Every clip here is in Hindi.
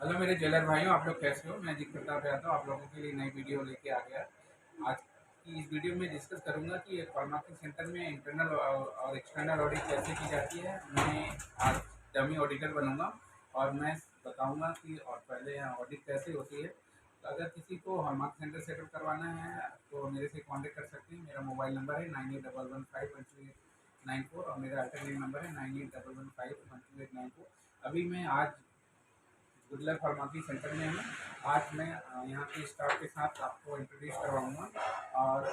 हेलो मेरे ज्वेलर भाइयों, आप लोग कैसे हो? मैं अजीत प्रताप यादव आप लोगों के लिए नई वीडियो लेके आ गया। आज की इस वीडियो में डिस्कस करूंगा कि एक फार्माकी सेंटर में इंटरनल और एक्सटर्नल ऑडिट कैसे की जाती है। मैं आज डमी ऑडिटर बनूंगा और मैं बताऊंगा कि और पहले यहाँ ऑडिट कैसे होती है। तो अगर किसी को हॉलमार्क सेंटर सेटअप करवाना है तो मेरे से कॉन्टेक्ट कर सकते हैं। मेरा मोबाइल नंबर है 9811512894 और मेरा अल्टरनेट नंबर है 9811512894। अभी मैं आज गुडलक फार्मेसी सेंटर में हूँ। आज मैं यहाँ के स्टाफ के साथ आपको इंट्रोड्यूस करवाऊँगा और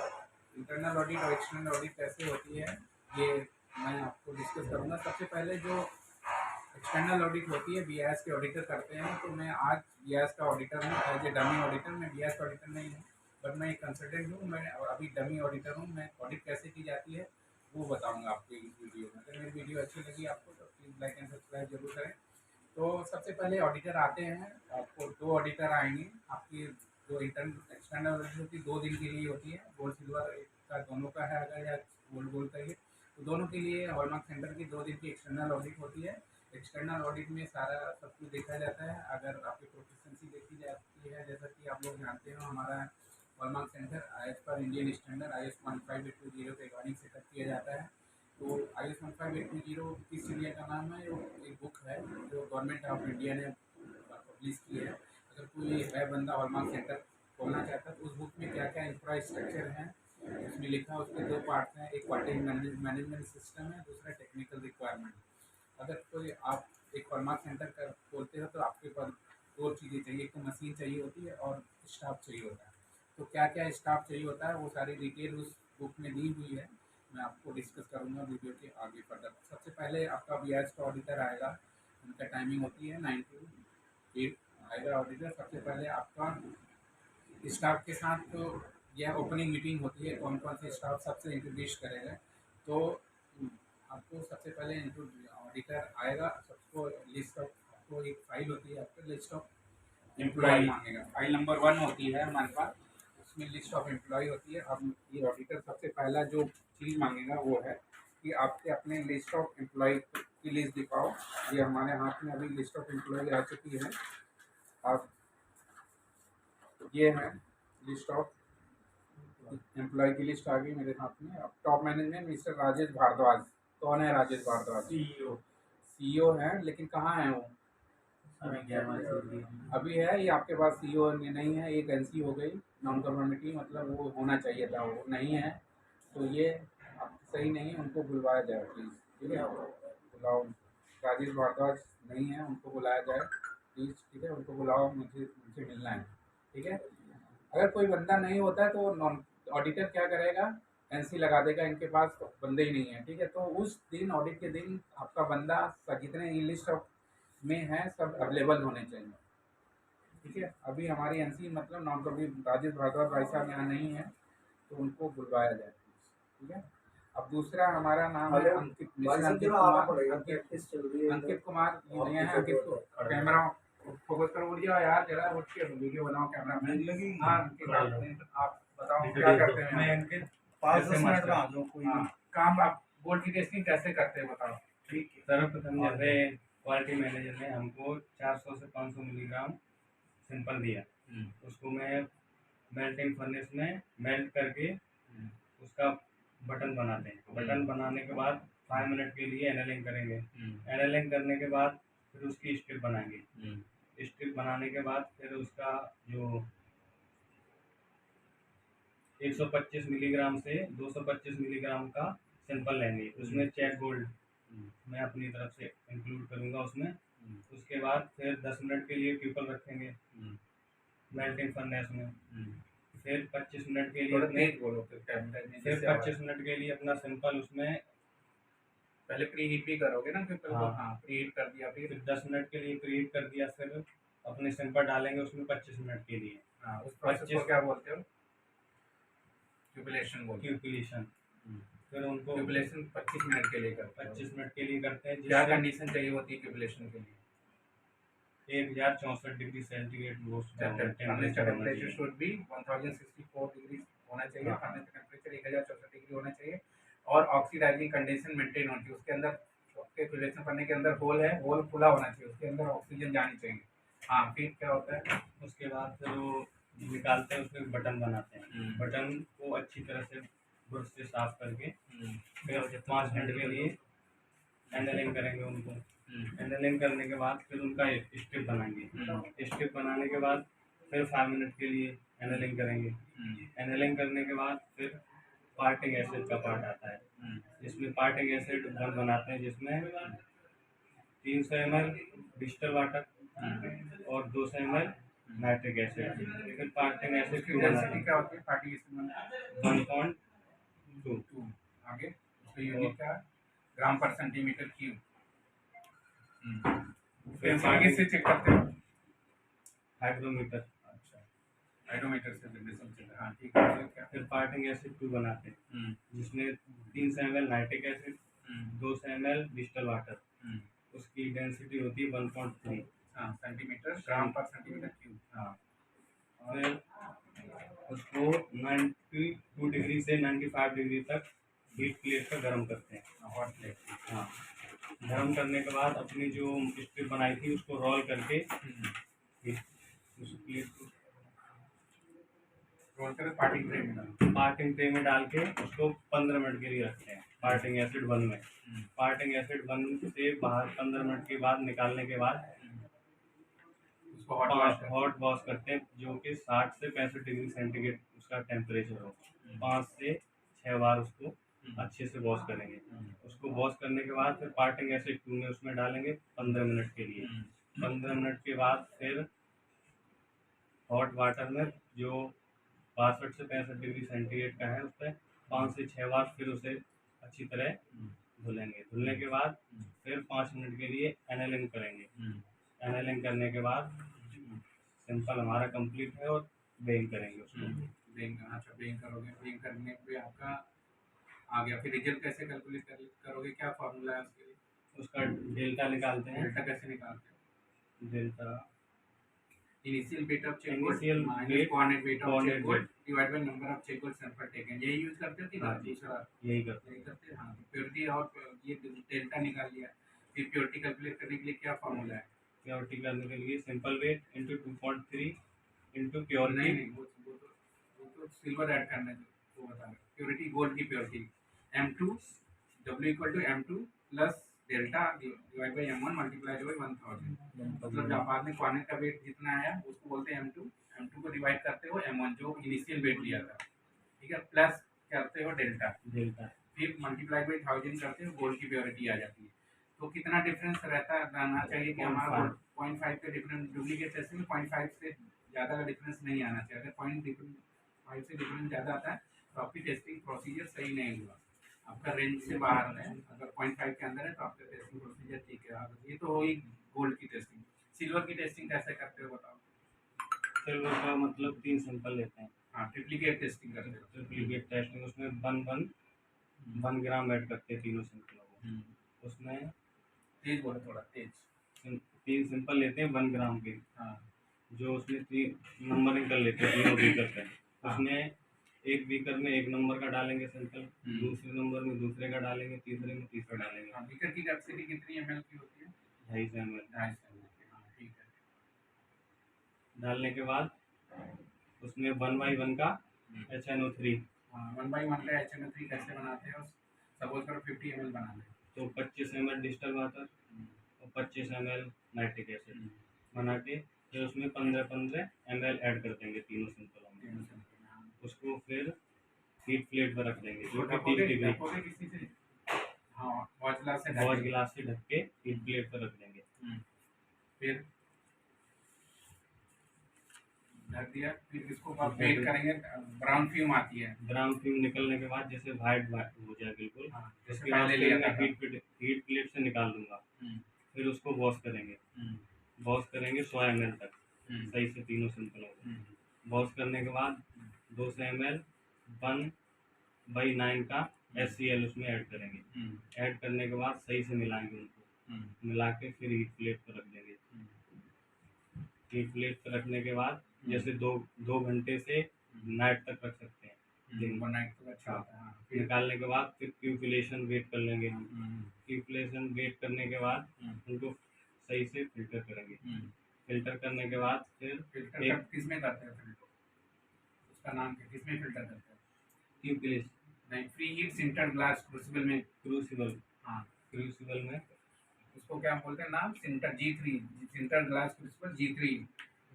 इंटरनल ऑडिट और एक्सटर्नल ऑडिट कैसे होती है ये मैं आपको डिस्कस करूँगा। सबसे पहले जो एक्सटर्नल ऑडिट होती है बीआईएस के ऑडिटर करते हैं, तो मैं आज बीआईएस का ऑडिटर हूँ। एज ए डमी ऑडिटर मैं बीआईएस का ऑडिटर नहीं हूँ, बट मैं एक कंसल्टेंट हूँ। मैं अभी डमी ऑडिटर हूँ। मैं ऑडिट कैसे की जाती है वो बताऊँगा आपको इस वीडियो में। अगर मेरी वीडियो अच्छी लगी आपको तो प्लीज़ लाइक एंड सब्सक्राइब जरूर करें। तो सबसे पहले ऑडिटर आते हैं। आपको दो ऑडिटर आएंगे। आपकी जो एक्सटर्नल ऑडिट होती है 2 दिन के लिए होती है। गोल्ड सिल्वर का दोनों का है, अगर या गोल्ड गोल्ड का ही तो दोनों के लिए हॉलमार्क सेंटर की 2 दिन की एक्सटर्नल ऑडिट होती है। एक्सटर्नल ऑडिट में सारा सब कुछ देखा जाता है। अगर आपकी प्रोफिशेंसी देखी जाती है, जैसा कि आप लोग जानते हो हमारा hallmark centre as per Indian standard IS 15820 के अकॉर्डिंग सेटअप किया जाता है। तो IS 15820 किस इंडिया का नाम है? वो एक बुक है जो गवर्नमेंट ऑफ इंडिया ने पब्लिश की है। अगर कोई है बंदा हॉलमार्क सेंटर खोलना चाहता है तो उस बुक में क्या क्या इंफ्रास्ट्रक्चर है उसमें लिखा है। उसके दो पार्ट हैं, एक पार्ट मैनेजमेंट सिस्टम है, दूसरा टेक्निकल रिक्वायरमेंट। अगर कोई आप एक हॉलमार्क सेंटर का खोलते हो तो आपके पास दो चीज़ें चाहिए, एक तो मशीन चाहिए होती है और स्टाफ चाहिए होता है। तो क्या क्या स्टाफ चाहिए होता है वो सारी डिटेल उस बुक में दी हुई है। मैं आपको डिस्कस करूँगा वीडियो के आगे फर्दर। सबसे पहले आपका बीआईएस का ऑडिटर आएगा। उनका टाइमिंग होती है 9 to 8 आएगा ऑडिटर। सबसे पहले आपका स्टाफ के साथ तो यह ओपनिंग मीटिंग होती है, कौन कौन से स्टाफ सबसे इंट्रोड्यूस करेगा। तो आपको सबसे पहले ऑडिटर आएगा, सबको लिस्ट ऑफ आपको एक फाइल होती है, आपका लिस्ट ऑफ एम्प्लॉय मांगेगा। फाइल नंबर 1 होती है हमारे पास, उसमें लिस्ट ऑफ एम्प्लॉय होती है। अब ये ऑडिटर सबसे पहला जो चीज़ मांगेगा वो है कि आपके अपने लिस्ट ऑफ एम्प्लॉय की लिस्ट दिखाओ। ये हमारे हाथ में अभी लिस्ट ऑफ एम्प्लॉय आ चुकी है। आप ये है लिस्ट ऑफ एम्प्लॉय की लिस्ट आ गई मेरे हाथ में। अब top management mister Rajesh Bhardwaj. कौन है राजेश भारद्वाज? सीईओ। सीईओ है, लेकिन कहाँ है वो? अभी है ये आपके पास सीईओ नहीं है। एक एनसी हो गई, नॉन गवर्नमेंटी, मतलब वो होना चाहिए था, वो नहीं है। तो ये आप सही नहीं, उनको बुलवाया जाए प्लीज़। ठीक है, बुलाओ। राजेश भारद्वाज नहीं है, उनको बुलाया जाए प्लीज़। ठीक है, उनको बुलाओ, मुझे उनसे मिलना है। ठीक है। अगर कोई बंदा नहीं होता है तो नॉन ऑडिटर क्या करेगा? एनसी लगा देगा, इनके पास तो बंदे ही नहीं है। ठीक है, तो उस दिन ऑडिट के दिन आपका बंदा जितने लिस्ट ऑफ में है सब अवेलेबल होने चाहिए। ठीक है, अभी हमारी एनसी मतलब नॉन कभी राजेश भारद्वाज भाई साहब यहाँ नहीं है, तो उनको बुलवाया जाए। ठीक है। अब दूसरा हमारा नाम है अंकित मिश्रा। अंकित कुमार ये है। अंकित को कैमरा फोकस कर, उठ जाओ यार जरा, उठ के वीडियो बनाओ कैमरा मैन। हाँ अंकित, आप बताओ क्या करते हैं? मैं अंकित 5-10 मिनट में आ जाऊँ। कोई काम आप गोल्ड की टेस्टिंग कैसे करते हैं बताओ? ठीक है। सर्वप्रथम जैसे क्वालिटी मैनेजर ने हमको 400 से 500 मिलीग्राम सिंपल दिया। उसको मैं मेल्टिंग फर्नेस में मेल्ट करके उसका बटन बनाते हैं। बटन बनाने के बाद 5 मिनट के लिए एनालिंग करेंगे। एनालिंग करने के बाद फिर उसकी स्ट्रिप बनाएंगे। स्ट्रिप बनाने के बाद फिर उसका जो 125 मिलीग्राम से 225 मिलीग्राम का सैंपल लेंगे। उसमें चेक गोल्ड मैं अपनी तरफ से इंक्लूड करूंगा उसमें। उसके बाद फिर 10 मिनट के लिए प्यूपल रखेंगे मेल्टिंग फर्नेस में। फिर 25 मिनट के लिए फिर 25 मिनट के लिए अपना सिंपल उसमें पहले प्री हीट भी करोगे ना पीपल को? हाँ, प्री हीट कर दिया। फिर 10 मिनट के लिए प्री हीट कर दिया। फिर अपने सिंपल डालेंगे उसमें 25 मिनट के लिए। हाँ, उस प्रोसेस को क्या बोलते हो? क्यूबिलेशन बोलते हैं। क्यूपिलेशन। फिर उनको क्यूबिलेशन 25 मिनट के लिए करते हैं। 25 मिनट के लिए करते हैं। क्या कंडीशन चाहिए होती है क्यूबिलेशन के लिए? 1064 degree centigrade temperature should be 1064 degree होना चाहिए। फर्नेस का टेम्परेचर 1064 डिग्री होना चाहिए और ऑक्सीडाइजिंग कंडीशन मेंटेन होनी चाहिए। उसके अंदर क्यूबिलेशन करने के अंदर होल है, होल खुला होना चाहिए, उसके अंदर ऑक्सीजन जानी चाहिए। हाँ फिर क्या होता है? उसके बाद फिर वो निकालते हैं, उसमें बटन बनाते हैं। बटन को अच्छी तरह से ब्रश से साफ करके फिर 5 मिनट के लिए हैंडलिंग करेंगे उनको। हैंडलिंग करने के बाद फिर उनका स्ट्रिप बनाएंगे। स्ट्रिप बनाने के बाद फिर 5 मिनट के लिए हैंडलिंग करेंगे। हैंडलिंग करने के बाद फिर पार्टिंग एसिड का पार्ट आता है। इसमें पार्टिंग एसिड वन बनाते हैं, जिसमें 300 ml डिस्टल वाटर और 200 ml नाइट्रिक एसिड। फिर पार्टिंग एसिड उसकी डेंसिटी क्या होती है पार्टी इसमें? 1.2। आगे उसका यूनिट क्या है? ग्राम पर सेंटीमीटर क्यूब। फिर किस से चेक करते हो? हाइग्रोमीटर। अच्छा, हाइड्रोमीटर से डेसिमल चेक। हाँ ठीक है, फिर क्या? फिर पार्टिंग एसिड 2 बनाते हैं, जिसमें 300 ml nitric acid, 200 ml distal water. उसकी डेंसिटी होती है 1.3 सेंटीमीटर ग्राम पर सेंटीमीटर क्यूब। हाँ। फिर उसको 92 डिग्री से 95 डिग्री तक हीट प्लेट पर गर्म करते हैं। Hot plate. हाँ। गर्म करने के बाद अपनी जो स्ट्रिप बनाई थी उसको रोल करके उस प्लेट को रोल कर पार्टिंग ट्रे में डाल के उसको 15 मिनट के लिए रखते हैं पार्टिंग एसिड 1 में। पार्टिंग एसिड 1 से बाहर 15 मिनट के बाद निकालने के बाद उसको हॉट वॉश करते हैं, जो कि 60 से 65 डिग्री सेंटीग्रेड उसका टेम्परेचर हो। 5 से 6 बार उसको अच्छे से वॉश करेंगे। उसको वॉश करने के बाद फिर पार्टिंग एसिड 2 में उसमें डालेंगे 15 मिनट के लिए। 15 मिनट के बाद फिर हॉट वाटर में जो 62 से 65 डिग्री सेंटीग्रेड का है उस पर 5 से 6 बार फिर उसे अच्छी तरह धुलेंगे। धुलने के बाद फिर 5 मिनट के लिए एनालिंग करेंगे। एनालिंग करने के बाद सिंपल हमारा कंप्लीट है और बेइंग करेंगे उसको। अच्छा बेइंग करोगे, बेइंग करने पे आपका आ गया। फिर रिजल्ट कैसे कैलकुलेट करोगे? क्या फॉर्मूला है उसके लिए? उसका डेल्टा निकालते हैं। डेल्टा कैसे निकालते हो? Delta initial weight of check Initial minus weight, coordinate weight of coordinate check weight divide by number of check sample taken. यही यूज करते हो कि हाँ जी, दूसरा? यही करते यही करते हैं। हाँ, प्योरिटी और ये डेल्टा निकाल लिया। फिर प्योरिटी कैलकुलेट करने के लिए क्या फॉर्मूला है? प्योरिटी करने के लिए सिंपल वेट इंटू 2.3 इंटू नहीं प्योरिटी। नहीं, वो तो सिल्वर ऐड करना है, वो बता रहे। प्योरिटी, गोल्ड की purity M2 W equal to M2 plus delta divide by M1 multiply by 1000। मतलब जब बाद में क्वार्नेट का वेट जितना आया उसको बोलते हैं M2। M2 को डिवाइड करते हो M1 जो इनिशियल वेट लिया था, ठीक है, प्लस करते हो डेल्टा, फिर मल्टीप्लाई बाई 1000 करते हो, गोल्ड की प्योरिटी आ जाती है। तो कितना डिफरेंस रहना चाहिए कि हमारा 0.5 का डिफरेंस डुप्लीकेट टेस्ट में 0.5 से ज़्यादा का डिफरेंस नहीं आना चाहिए। अगर 0.5 से डिफरेंस ज़्यादा आता है तो आपकी टेस्टिंग प्रोसीजर सही नहीं हुआ, आपका रेंज से बाहर है। अगर 0.5 के अंदर है तो आपका टेस्टिंग प्रोसीजर ठीक है। ये तो हुई गोल्ड की टेस्टिंग। सिल्वर की टेस्टिंग कैसे करते हो बताओ? सिल्वर का मतलब 3 सैंपल लेते हैं। हाँ, ट्रिप्लीकेट टेस्टिंग करते हो। ट्रिप्लीकेट टेस्टिंग उसमें 1 ग्राम ऐड करते हैं तीनों सैंपलों को। उसमें तेज बोलो, थोड़ा तेज। 3 सैंपल लेते हैं 1 ग्राम के। हाँ, जो उसमें 3 नंबरिंग कर लेते हैं तीनों बीकर पे। उसमें एक बीकर में 1 नंबर का डालेंगे सैंपल, दूसरे नंबर में दूसरे का डालेंगे, तीसरे में तीसरा डालेंगे। हाँ, बीकर की कैपेसिटी कितनी ml की होती है? 250 ml। 250 ml। हाँ ठीक है। डालने के बाद उसमें 1/1 का HNO3। हाँ, 1/1 का HNO3 कैसे बनाते हैं? सपोज करो 50 ml बनाना है तो 25 ml डिस्टल वाटर और 25 ml नाइट्रिक एसिड बना के फिर उसमें 15-15 ml ऐड कर देंगे तीनों सैंपलों में। उसको फिर हीट प्लेट पर रख देंगे जो कि 30 डिग्री किसी से। हाँ, वॉच ग्लास से वॉश गिलास से ढक के हीट प्लेट पर रख देंगे। फिर ढक दिया, फिर इसको वेट करेंगे। ब्राउन फ्यूम आती है। ब्राउन फ्यूम निकलने के बाद जैसे वाइट हो जाए बिल्कुल, जैसे उसके बाद पहले फिर लिया मैं था। हीट प्लेट से निकाल दूंगा। फिर उसको वॉश करेंगे। वॉश करेंगे 100 ml तक सही से तीनों सैंपलों को। वॉश करने के बाद 200 ml 1/9 का HCl उसमें ऐड करेंगे। ऐड करने के बाद सही से मिलाएंगे उनको। मिला के फिर हीट प्लेट पर रख देंगे। हीट प्लेट पर रखने के बाद जैसे 2 घंटे से नाइट तक रख सकते हैं। दिन नाइट तक अच्छा होता है। हाँ, निकालने के बाद फिर क्यूकुलेशन वेट कर लेंगे हम। क्यूकुलेशन वेट करने के बाद उनको सही से फिल्टर करेंगे। फिल्टर करने के बाद फिर फिल्टर एक किसमें करते हैं फिल्टर, उसका नाम क्या, किसमें फिल्टर करते हैं? ट्यूब ग्लेस नहीं, free heat sintered glass crucible में। क्रूसिबल हाँ, क्रूसिबल में उसको क्या बोलते हैं नाम, sinter G3, sinter glass crucible G3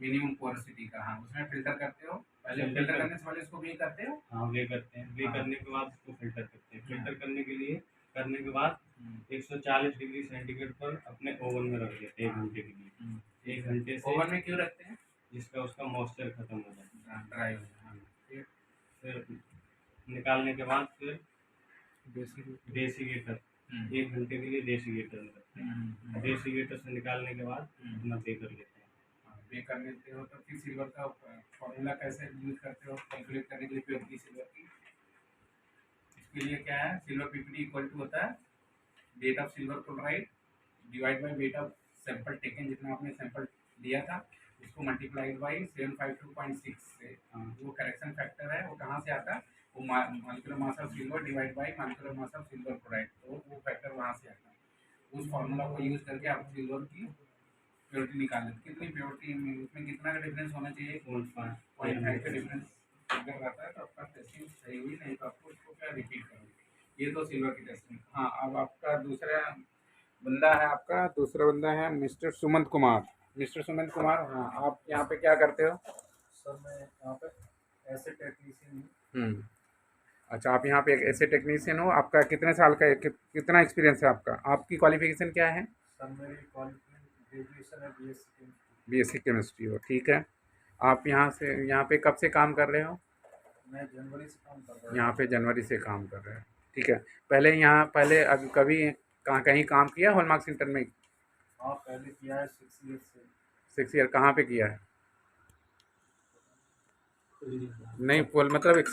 minimum porosity का। हाँ, उसमें फिल्टर करते हो पहले, फिल्टर करने से पहले उसको भी करते हो। हाँ वे करते हैं, वे हाँ। करने के बाद उसको फिल्टर करते हैं। हाँ। फिल्टर करने के बाद 140 डिग्री सेंटीग्रेड पर अपने ओवन में रख देते हैं 1 घंटे के लिए। 1 घंटे से ओवन में क्यों रखते हैं? जिसका उसका मॉइस्चर खत्म हो जाए, ड्राई हो जाए। फिर निकालने के बाद फिर बेसिक डेसीकेटर 1 घंटे के लिए डेसीकेटर में रखते हैं। डेसीकेटर से निकालने के बाद अपना पे कर लेते हैं। पे कर लेते हो तो फिर सिल्वर का फॉर्मूला कैसे यूज करते हो कैलकुलेट करने के लिए प्योरिटी सिल्वर की? इसके लिए क्या है, सिल्वर पीपीटी इक्वल टू होता है weight of silver chloride divide by weight of sample taken, जितना आपने सैंपल लिया था उसको मल्टीप्लाइड बाई 752.6 से। वो करेक्शन फैक्टर है, वो कहाँ से आता है, वो molecular mass of silver divide by molecular mass of silver chloride, तो वो फैक्टर वहाँ से आता है। उस फार्मूला को यूज करके आप सिल्वर की प्योरिटी निकाल लेते। कितनी प्योरिटी में, उसमें कितना का डिफरेंस होना चाहिए? 0.5 का डिफरेंस अगर रहता है तो आपका टेस्टिंग सही हुई, नहीं तो आपको उसको क्या रिपीट करोगे। ये तो सिल्वर की टेस्टिंग। हाँ, अब आपका दूसरा बंदा है, आपका दूसरा बंदा है मिस्टर सुमंत कुमार। मिस्टर सुमंत कुमार, हाँ, आप यहाँ पे क्या करते हो? सर मैं यहाँ पे ऐसे टेक्नीशियन हम्म, अच्छा, आप यहाँ पे एक ऐसे टेक्नीशियन हो। आपका कितने साल का कितना एक्सपीरियंस है आपका? आपकी क्वालिफिकेशन क्या है? सर मेरी क्वालिफिकेशन ग्रेजुएशन है BSc बीएससी केमिस्ट्री हो, ठीक है। आप यहाँ पे कब से काम कर रहे हो? मैं जनवरी से काम कर रहा हूँ। यहाँ पे जनवरी से काम कर रहे हैं, ठीक है। पहले अभी कभी कहीं काम किया हॉलमार्क सेंटर में? हाँ पहले किया है 6 ईयर से। 6 ईयर कहाँ पे किया है? नहीं, बोल मतलब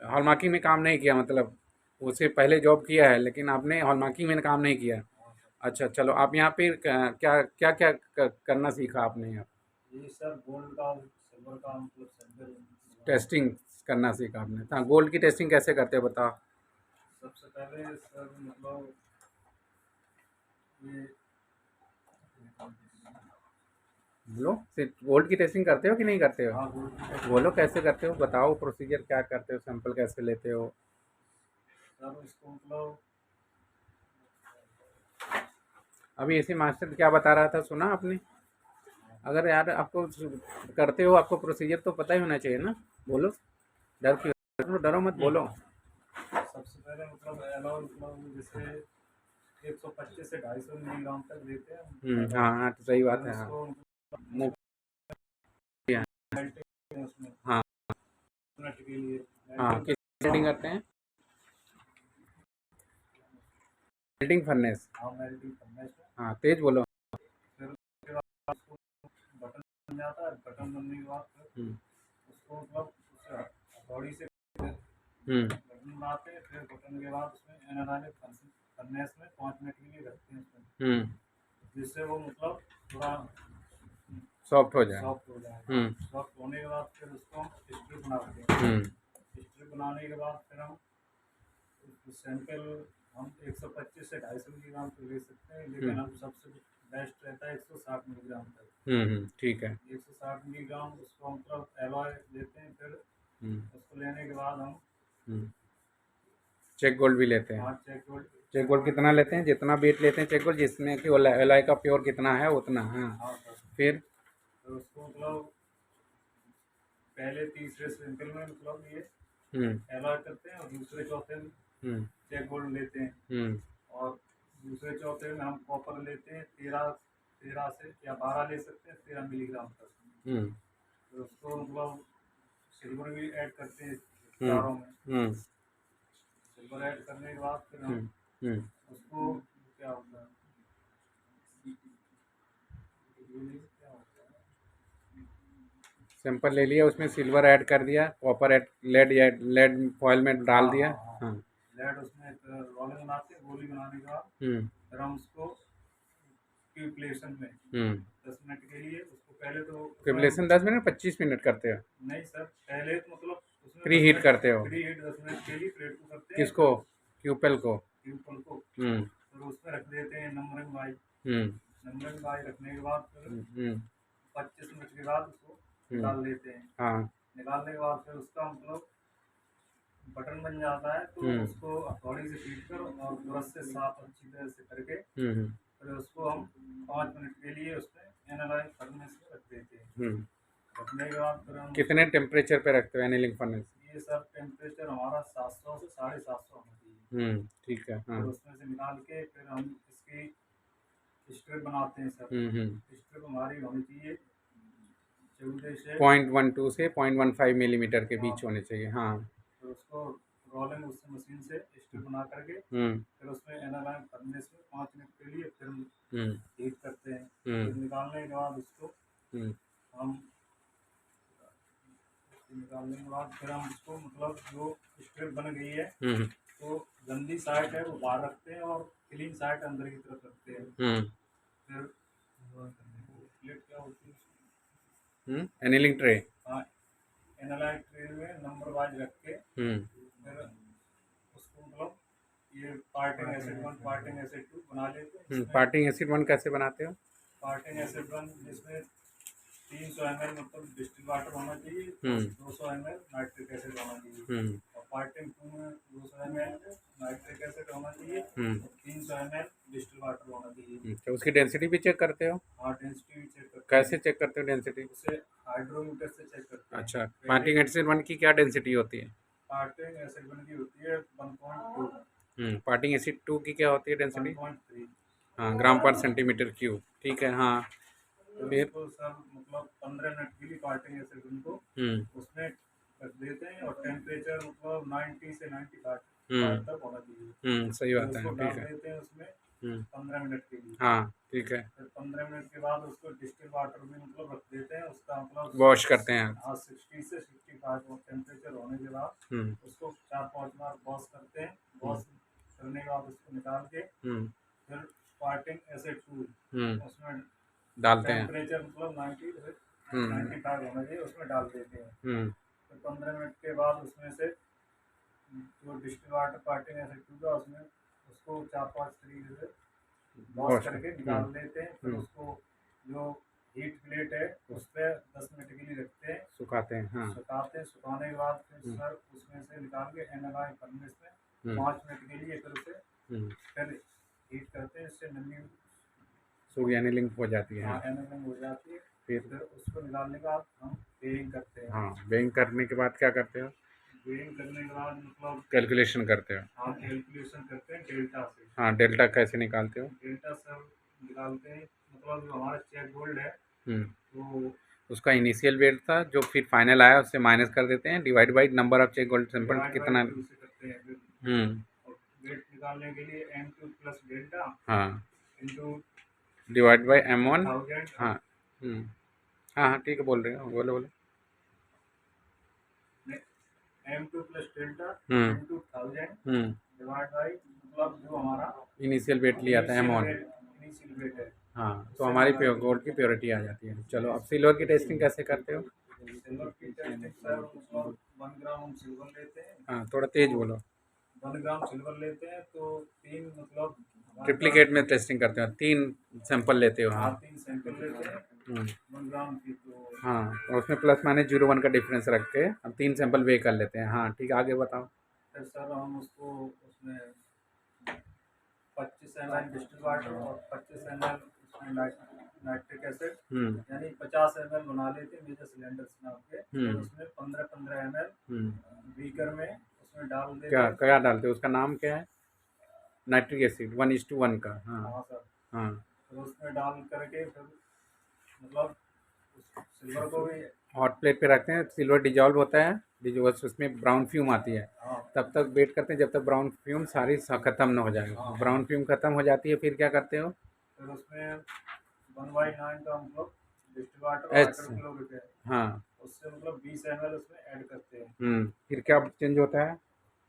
हॉलमार्किंग में काम नहीं किया, मतलब उससे पहले जॉब किया है लेकिन आपने हॉलमार्किंग में काम नहीं किया। हाँ सर। अच्छा, चलो, आप यहाँ पे क्या क्या क्या करना सीखा आपने यहाँ? ये सर गोल्ड का सिल्वर का मतलब सैंपल टेस्टिंग करना सीखा आपने। हाँ, गोल्ड की टेस्टिंग कैसे करते हो बताओ। सबसे पहले सर मतलब ये बोलो, सिर्फ गोल्ड की टेस्टिंग करते हो कि नहीं करते हो? हाँ गोल्ड बोलो कैसे करते हो, बताओ प्रोसीजर क्या करते हो, सैंपल कैसे लेते हो? सर इसको मतलब अभी ऐसे मास्टर क्या बता रहा था, सुना आपने? अगर यार आपको करते हो, आपको प्रोसीजर तो पता ही होना चाहिए ना। बोलो, डर क्यों, डरो मत, बोलो। सबसे पहले मतलब एलॉय मतलब जैसे 125 से 250 मिलीग्राम तक लेते हैं। हाँ हाँ, तो सही बात है। हाँ, इसको मुफ्त है। मेल्टिंग उसमें हाँ मिनट के लिए हाँ, किस मेल्टिंग करते हैं? Melting furnace. हाँ मेल्टिंग करने से हाँ, तेज बोलो। फिर उसके बाद उसको बटन बन जाता है। बटन बनने के बाद फिर उसको मतलब बॉडी से बटन बनाते हैं। फिर बटन के बाद उसमें एनालाइज फर्नेस में 5 मिनट के लिए रखते हैं उसमें, जिससे वो मतलब थोड़ा सॉफ्ट हो जाए। सॉफ्ट हो जाए। सॉफ्ट होने के बाद फिर उसको हम स्ट्रिप बनाते हैं। स्ट्रिप बनाने के बाद फिर हम सैंपल हम 125 से 250 मिलीग्राम तक ले सकते हैं, लेकिन हम सबसे बेस्ट रहता है 160 मिलीग्राम तक। ठीक है। 160 मिलीग्राम उसको हम मतलब एलॉय लेते हैं। फिर उसको लेने के बाद हम चेक गोल्ड भी लेते हैं। हाँ चेक चेक गोल्ड कितना लेते हैं? जितना वेट लेते हैं चेक गोल्ड, जिसमें कि एलॉय का प्योर कितना है उतना। हाँ, हाँ सर। फिर उसको मतलब पहले तीसरे सैंपल में मतलब ये हम्म एलॉय करते हैं और दूसरे चौथे में चेक गोल्ड लेते हैं। और दूसरे चौथे में हम कॉपर लेते हैं 13 से या 12 ले सकते हैं 13 मिलीग्राम तक। तो उसको मतलब सिल्वर भी ऐड करते हैं चारों में। सिल्वर ऐड करने के बाद फिर हम उसको क्या होता है सैंपल ले लिया, उसमें सिल्वर ऐड कर दिया, कॉपर ऐड, लेड फॉयल में डाल दिया। हाँ, लेड उसमें रोलिंग बनाते हैं। गोली बनाने के बाद फिर हम उसको क्यूबलेशन में 10 मिनट के लिए उसको पहले तो क्यूबलेशन 10 मिनट 25 मिनट करते हो? नहीं सर, पहले तो मतलब उसमें प्री हीट करते हो? प्री हीट 10 मिनट के लिए प्लेट को करते हैं। किसको? क्यूपेल को? क्यूपल को हम्म फिर उसमें रख देते हैं numbering by. Hmm numbering by रखने के बाद फिर 25 मिनट के बाद उसको निकाल लेते हैं। हाँ। निकालने के बाद फिर उसका मतलब बटन बन जाता है, तो उसको हथौड़ी से पीट कर और ब्रश से साफ अच्छी तरह से करके फिर उसको हम 5 मिनट के लिए उसमें एनालाइज करने से रख देते हैं। रखने के बाद फिर हम कितने टेम्परेचर पे रखते हो एनीलिंग फर्नेस? ये सब टेम्परेचर हमारा 700 से 750 होना चाहिए। ठीक है। हाँ। फिर उसमें से निकाल के फिर हम इसकी स्ट्रिप बनाते हैं सर। स्ट्रिप हमारी होनी चाहिए 14 से 0.12 से 0.15 मिलीमीटर के बीच होने चाहिए। हाँ। फिर उसको रोलिंग उससे मशीन से स्ट्रिप बना करके फिर उसमें एनालाइज करने से 5 मिनट के लिए फिर हीट करते हैं। फिर निकालने के बाद उसको हम निकालने के बाद फिर हम उसको मतलब जो स्ट्रिप बन गई है तो गंदी साइड है वो बाहर रखते हैं और क्लीन साइड अंदर की तरफ रखते हैं। फिर प्लेट क्या होती है एनीलिंग ट्रे। हाँ, एनालाइज ट्रे में नंबर वाइज रख के फिर उसको मतलब ये पार्टिंग एसिड 1 पार्टिंग एसिड 2 बना लेते हैं। पार्टिंग एसिड 1 कैसे बनाते हो? पार्टिंग एसिड 1 जिसमें 300 ml मतलब डिस्टिल वाटर होना चाहिए, 200 ml नाइट्रिक एसिड होना चाहिए। और पार्टिंग 2 में 200 ml नाइट्रिक एसिड होना चाहिए और 300 ml डिस्टिल वाटर होना चाहिए। तो उसकी डेंसिटी भी चेक करते हो? हाँ, डेंसिटी भी चेक करते हैं। कैसे चेक करते हो डेंसिटी? उसे हाइड्रोमीटर से चेक करते हैं। अच्छा, पार्टिंग एसिड 1 की क्या डेंसिटी होती है? पार्टिंग एसिड 1 की होती है 1.2। पार्टिंग एसिड 2 की क्या होती है डेंसिटी? 1.3। हाँ, ग्राम पर सेंटीमीटर क्यूब। ठीक है। हाँ। फिर उसको सर मतलब 15 मिनट के लिए पार्टिंग एसिड उनको उसमें रख देते हैं और टेम्परेचर मतलब 90 से 95 तक होना चाहिए। सही बात है। उसको ठीक डाल है। देते हैं उसमें 15 मिनट के लिए। हाँ, ठीक है। फिर 15 मिनट के बाद उसको डिस्टिल वाटर में मतलब रख देते हैं। उसका मतलब वॉश करते हैं। हाँ 60 से 65 टेम्परेचर होने के बाद उसको 4-5 बार वॉश करते हैं। वॉश करने के बाद उसको निकाल के फिर पार्टिंग एसिड 2 उसमें डालते हैं। टेम्परेचर मतलब 90 से 95 होना चाहिए, उसमें डाल देते हैं। फिर 15 मिनट के बाद उसमें से जो डिस्टिल वाटर पार्टिंग एसिड 2 का उसमें उसको 4-5 तरीके से वॉश करके निकाल देते हैं। फिर उसको जो हीट प्लेट है उस पर 10 मिनट के लिए रखते हैं, सुखाते हैं। हाँ। सुखाते हैं। सुखाने के बाद फिर सर उसमें से निकाल के एनालाइज करने से 5 मिनट के लिए फिर उसे फिर हीट करते हैं। इससे नमी एनीलिंग हो जाती है। एनालाइज हो जाती है। फिर उसको निकालने के बाद हम वेइंग करते हैं। हाँ, वेइंग करने के बाद क्या करते हो? वेइंग करने के बाद मतलब कैलकुलेशन करते हो? हाँ, कैलकुलेशन करते हैं डेल्टा से। हाँ, डेल्टा कैसे निकालते हो? डेल्टा सर निकालते हैं मतलब जो हमारा चेक गोल्ड है तो उसका इनिशियल वेट था जो फिर फाइनल आया उससे माइनस कर देते हैं, divide by number of check gold sample कितना। से करते हैं। वेट निकालने के लिए M2 प्लस डेल्टा हाँ इंटू डिवाइड बाई M1। 1000। हाँ। हाँ हाँ, ठीक है, बोल रहे हो, बोलो बोलो। M2 plus delta into 1000 hmm divide by मतलब जो हमारा इनिशियल वेट लिया था M1। इनिशियल वेट है। हाँ, तो हमारी गोल्ड की प्योरिटी आ जाती है। चलो, अब सिल्वर की टेस्टिंग कैसे करते हो? सिल्वर की टेस्टिंग सर मतलब 1 ग्राम हम सिल्वर लेते हैं। हाँ, थोड़ा तेज बोलो। 1 ग्राम सिल्वर लेते हैं तो 3 मतलब ट्रिप्लिकेट में टेस्टिंग करते हो, 3 सैंपल लेते हो। हाँ। 3 सैंपल लेते हैं 1 ग्राम की। तो हाँ, और उसमें प्लस माइनस 0.1 का डिफरेंस रख के हम 3 सैंपल वे कर लेते हैं। हाँ, ठीक है, आगे बताओ। फिर सर हम उसको उसमें 25 ml डिस्टिल वाटर और 25 ml उसमें नाइट्रिक एसिड यानी 50 ml बना लेते हैं मेजर सिलेंडर से नाप के। फिर उसमें 15-15 ml बीकर में उसमें डाल देते क्या हैं। क्या डालते हो? उसका नाम क्या है? नाइट्रिक एसिड 1:1 का। हाँ हाँ सर। हाँ। फिर उसमें डाल करके फिर मतलब सिल्वर को भी हॉट प्लेट पे रखते हैं, सिल्वर डिजॉल्व होता है, डिजॉल्व उसमें ब्राउन फ्यूम आती है, तब तक वेट करते हैं जब तक ब्राउन फ्यूम सारी ख़त्म ना हो जाए। ब्राउन फ्यूम ख़त्म हो जाती है, फिर क्या करते हो? फिर उसमें 1/9 का मतलब डिस्टिल वाटर वाटर किलो हाँ। उससे मतलब 20 ml उसमें ऐड करते हैं। फिर क्या चेंज होता है?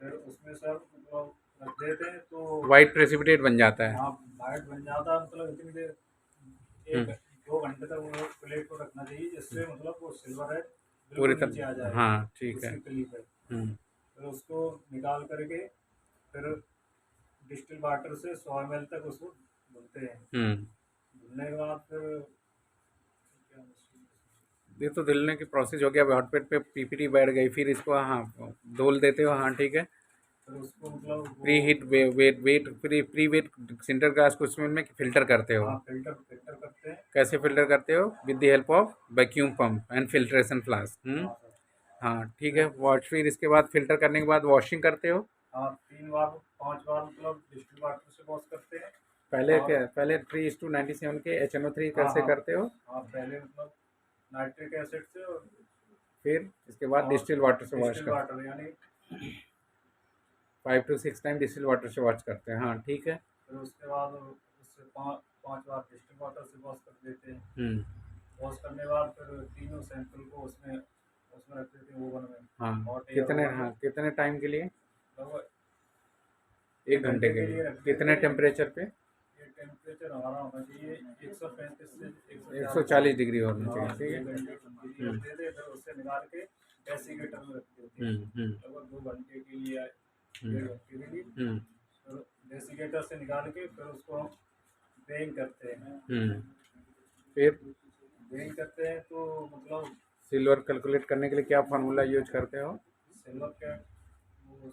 फिर उसमें सर मतलब रख देते हैं तो वाइट प्रेसिपिटेट बन जाता है। हाँ वाइट बन जाता है। मतलब इतनी देर 1-2 घंटे तक वो प्लेट को रखना चाहिए जिससे मतलब वो सिल्वर है पूरी बिल्कुल नीचे आ तरह। जाए। हाँ, ठीक है। उसकी क्लिप है। फिर उसको निकाल करके फिर डिस्टिल वाटर से 100 ml तक उसको धुलते हैं। धुलने के बाद फिर ये तो धुलने की प्रोसेस हो गया, हॉटप्लेट पे पीपीटी बैठ गई, फिर इसको हाँ धुल देते हो, हाँ ठीक है। फिर उसको मतलब pre heat weight weight pre weight sinter gas को उसमें फिल्टर करते हो। हाँ फिल्टर फिल्टर करते हैं। कैसे फिल्टर करते हो? With the help of vacuum pump and filtration flask. हाँ सर। हाँ ठीक है। वॉश, फिर इसके बाद फिल्टर करने के बाद वॉशिंग करते हो। हाँ 3 बार 5 बार मतलब डिस्टिल वाटर से वॉश करते हैं। पहले और क्या, पहले 3:97 के HNO3 हाँ कैसे हाँ करते हो? हाँ पहले मतलब नाइट्रिक एसिड से और फिर इसके बाद डिस्टिल वाटर से वॉश डिस्टिल करते वाटर यानी 5 to 6 टाइम डिस्टिल वाटर से वॉश करते हैं, हाँ ठीक है। फिर उसके बाद उससे 5 बार डिस्टिल वाटर से वॉश कर देते हैं। हम्म। वॉश करने के बाद फिर तीनों सैंपल को उसमें उसमें रख देते हैं ओवन में। हाँ हॉट एयर कितने, ओवन में हाँ कितने टाइम के लिए? लगभग 1 घंटे के लिए। रख देते कितने हैं। टेम्परेचर पे? ये टेम्परेचर हमारा होना चाहिए 135 से 140 डिग्री होना हाँ, चाहिए, 2 ठीक है। घंटे के लिए रख देते हैं। फिर उससे निकाल के डेसीकेटर में रख देते हैं लगभग 2 घंटे के लिए या 1.5 घंटे के लिए। फिर डेसीकेटर से निकाल के फिर उसको हम वेइंग करते हैं। फिर वेइंग करते हैं तो मतलब सिल्वर कैलकुलेट करने के लिए क्या फार्मूला यूज करते हो? सिल्वर कैप वो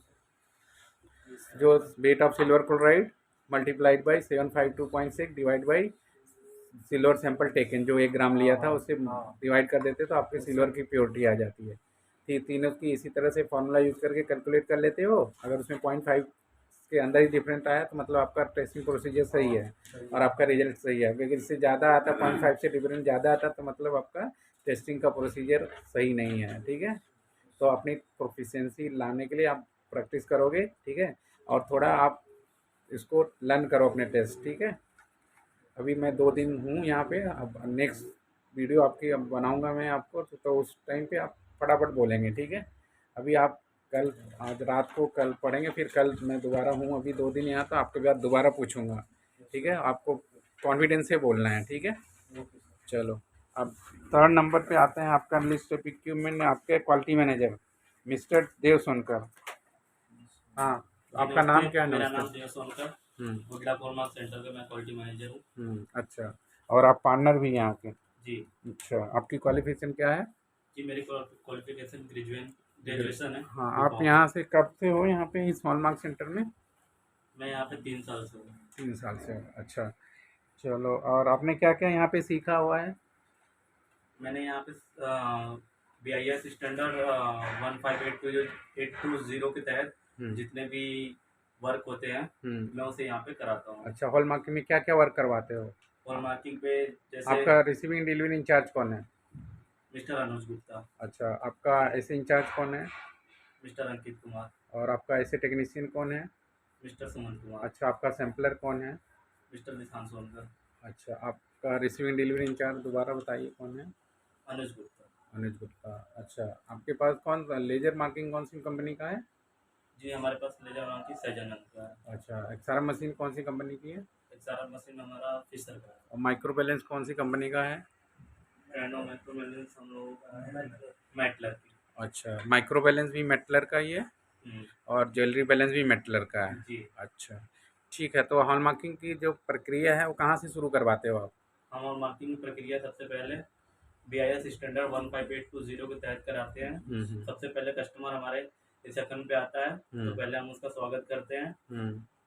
जो weight of silver chloride multiplied by 752.6 divide by silver sample taken, जो 1 ग्राम लिया था उससे डिवाइड कर देते तो आपके सिल्वर की प्योरिटी आ जाती है। तीनों की इसी तरह से फार्मूला यूज करके कैलकुलेट कर लेते हो। अगर उसमें 0.5 के अंदर ही डिफरेंट आया तो मतलब आपका टेस्टिंग प्रोसीजर सही है और आपका रिजल्ट सही है। अगर इससे ज़्यादा आता, 0.5 से डिफरेंट ज़्यादा आता तो मतलब आपका टेस्टिंग का प्रोसीजर सही नहीं है, ठीक है। तो अपनी प्रोफिशिएंसी लाने के लिए आप प्रैक्टिस करोगे, ठीक है, और थोड़ा आप इसको लर्न करो अपने टेस्ट, ठीक है। अभी मैं 2 दिन हूँ यहाँ पे, अब नेक्स्ट वीडियो आपकी अब बनाऊँगा मैं आपको, तो उस टाइम पे आप फटाफट बोलेंगे, ठीक है। अभी आप कल, आज रात को कल पढ़ेंगे, फिर कल मैं दोबारा हूँ अभी 2 दिन यहाँ, तो आपके बाद दोबारा पूछूँगा, ठीक है। आपको कॉन्फिडेंस से बोलना है, ठीक है। चलो, अब 3rd नंबर पे आते हैं, आपका लिस्ट ऑफ इक्विपमेंट, आपके क्वालिटी मैनेजर मिस्टर देव सोनकर। हाँ, आपका नाम क्या है? मेरा नमस्ते। नाम देव सोनकर, गुड्डा फॉर्मा सेंटर का मैं क्वालिटी मैनेजर हूँ। अच्छा, और आप पार्टनर भी हैं यहाँ के? जी अच्छा, आपकी क्वालिफिकेशन क्या है? जी, मेरी क्वालिफिकेशन ग्रेजुएशन है। हाँ, आप यहाँ से कब से हो यहाँ पे इस हॉलमार्क सेंटर में? मैं यहाँ पे 3 साल से हूँ। 3 साल से, अच्छा। चलो, और आपने क्या क्या यहाँ पे सीखा हुआ है? मैंने यहाँ पे BIS स्टैंडर्ड 15820 के तहत जितने भी वर्क होते हैं मैं उसे यहाँ पे कराता हूँ। अच्छा, हॉल मार्किंग में क्या क्या वर्क करवाते हो? और मार्किंग पे जैसे आपका रिसीविंग डिलीवरी इंचार्ज कौन है? मिस्टर अनुज गुप्ता, अच्छा, आपका ऐसे इंचार्ज कौन है? मिस्टर अंकित कुमार, और आपका ऐसे टेक्नीशियन कौन है? मिस्टर सुमन कुमार, अच्छा, आपका सैम्पलर कौन है? मिस्टर निशान सोनकर, अच्छा, आपका रिसीविंग डिलीवरी इंचार्ज दोबारा बताइए कौन है? अनुज गुप्ता। अनुज गुप्ता। अच्छा, आपके पास कौन सा लेजर मार्किंग कौन सी कंपनी का है? जी, हमारे पास लेजर मार्किंग सैजनंद का है। अच्छा, एक्सआर मशीन कौन सी कंपनी की है? एक्सआरएफ मशीन हमारा फिशर का है। और माइक्रो बैलेंस कौन सी कंपनी का है? रैंडो माइक्रो बैलेंस हम लोगों का है मेटलर की। अच्छा, माइक्रो बैलेंस भी मेटलर का ही है और ज्वेलरी बैलेंस भी मेटलर का है। जी। अच्छा, ठीक है। तो हॉल मार्किंग की जो प्रक्रिया है वो कहाँ से शुरू करवाते हो आप? हम और मार्किंग की प्रक्रिया सबसे पहले BIS स्टैंडर्ड 15820 के तहत कराते हैं। सबसे पहले कस्टमर हमारे रिसेप्शन पे आता है तो पहले हम उसका स्वागत करते हैं।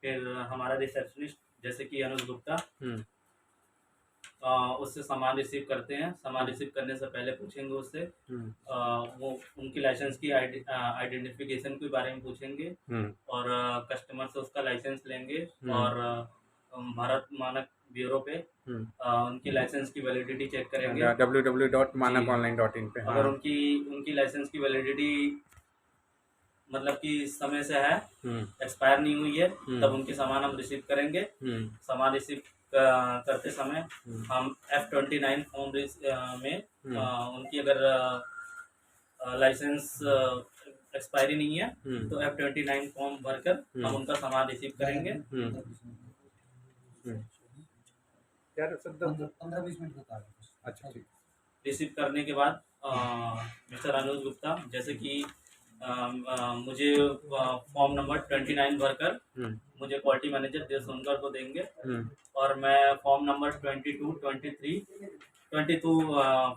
फिर हमारा रिसेप्शनिस्ट जैसे कि अनुज गुप्ता उससे सामान रिसीव करते हैं। सामान रिसीव करने से पहले पूछेंगे उससे वो उनकी लाइसेंस की आइडेंटिफिकेशन के बारे में पूछेंगे और कस्टमर से उसका लाइसेंस लेंगे और भारत मानक ब्यूरो पे उनकी लाइसेंस की वैलिडिटी चेक करेंगे www.manakonline.in पे। अगर उनकी लाइसेंस की वैलिडिटी मतलब कि समय से है, एक्सपायर नहीं हुई है, तब उनके सामान हम रिसीव करेंगे। सामान रिसीव करते समय हम F29 फॉर्म में उनकी अगर लाइसेंस एक्सपायरी नहीं है तो F29 फॉर्म भरकर हम उनका सामान रिसीव करेंगे। 15-20 मिनट का। अच्छा, ठीक। रिसीव करने के बाद मिस्टर अनुज गुप्ता जैसे कि मुझे फॉर्म नंबर 29 भरकर मुझे क्वालिटी मैनेजर देव सोनकर को देंगे और मैं फॉर्म नंबर 22, 23, 22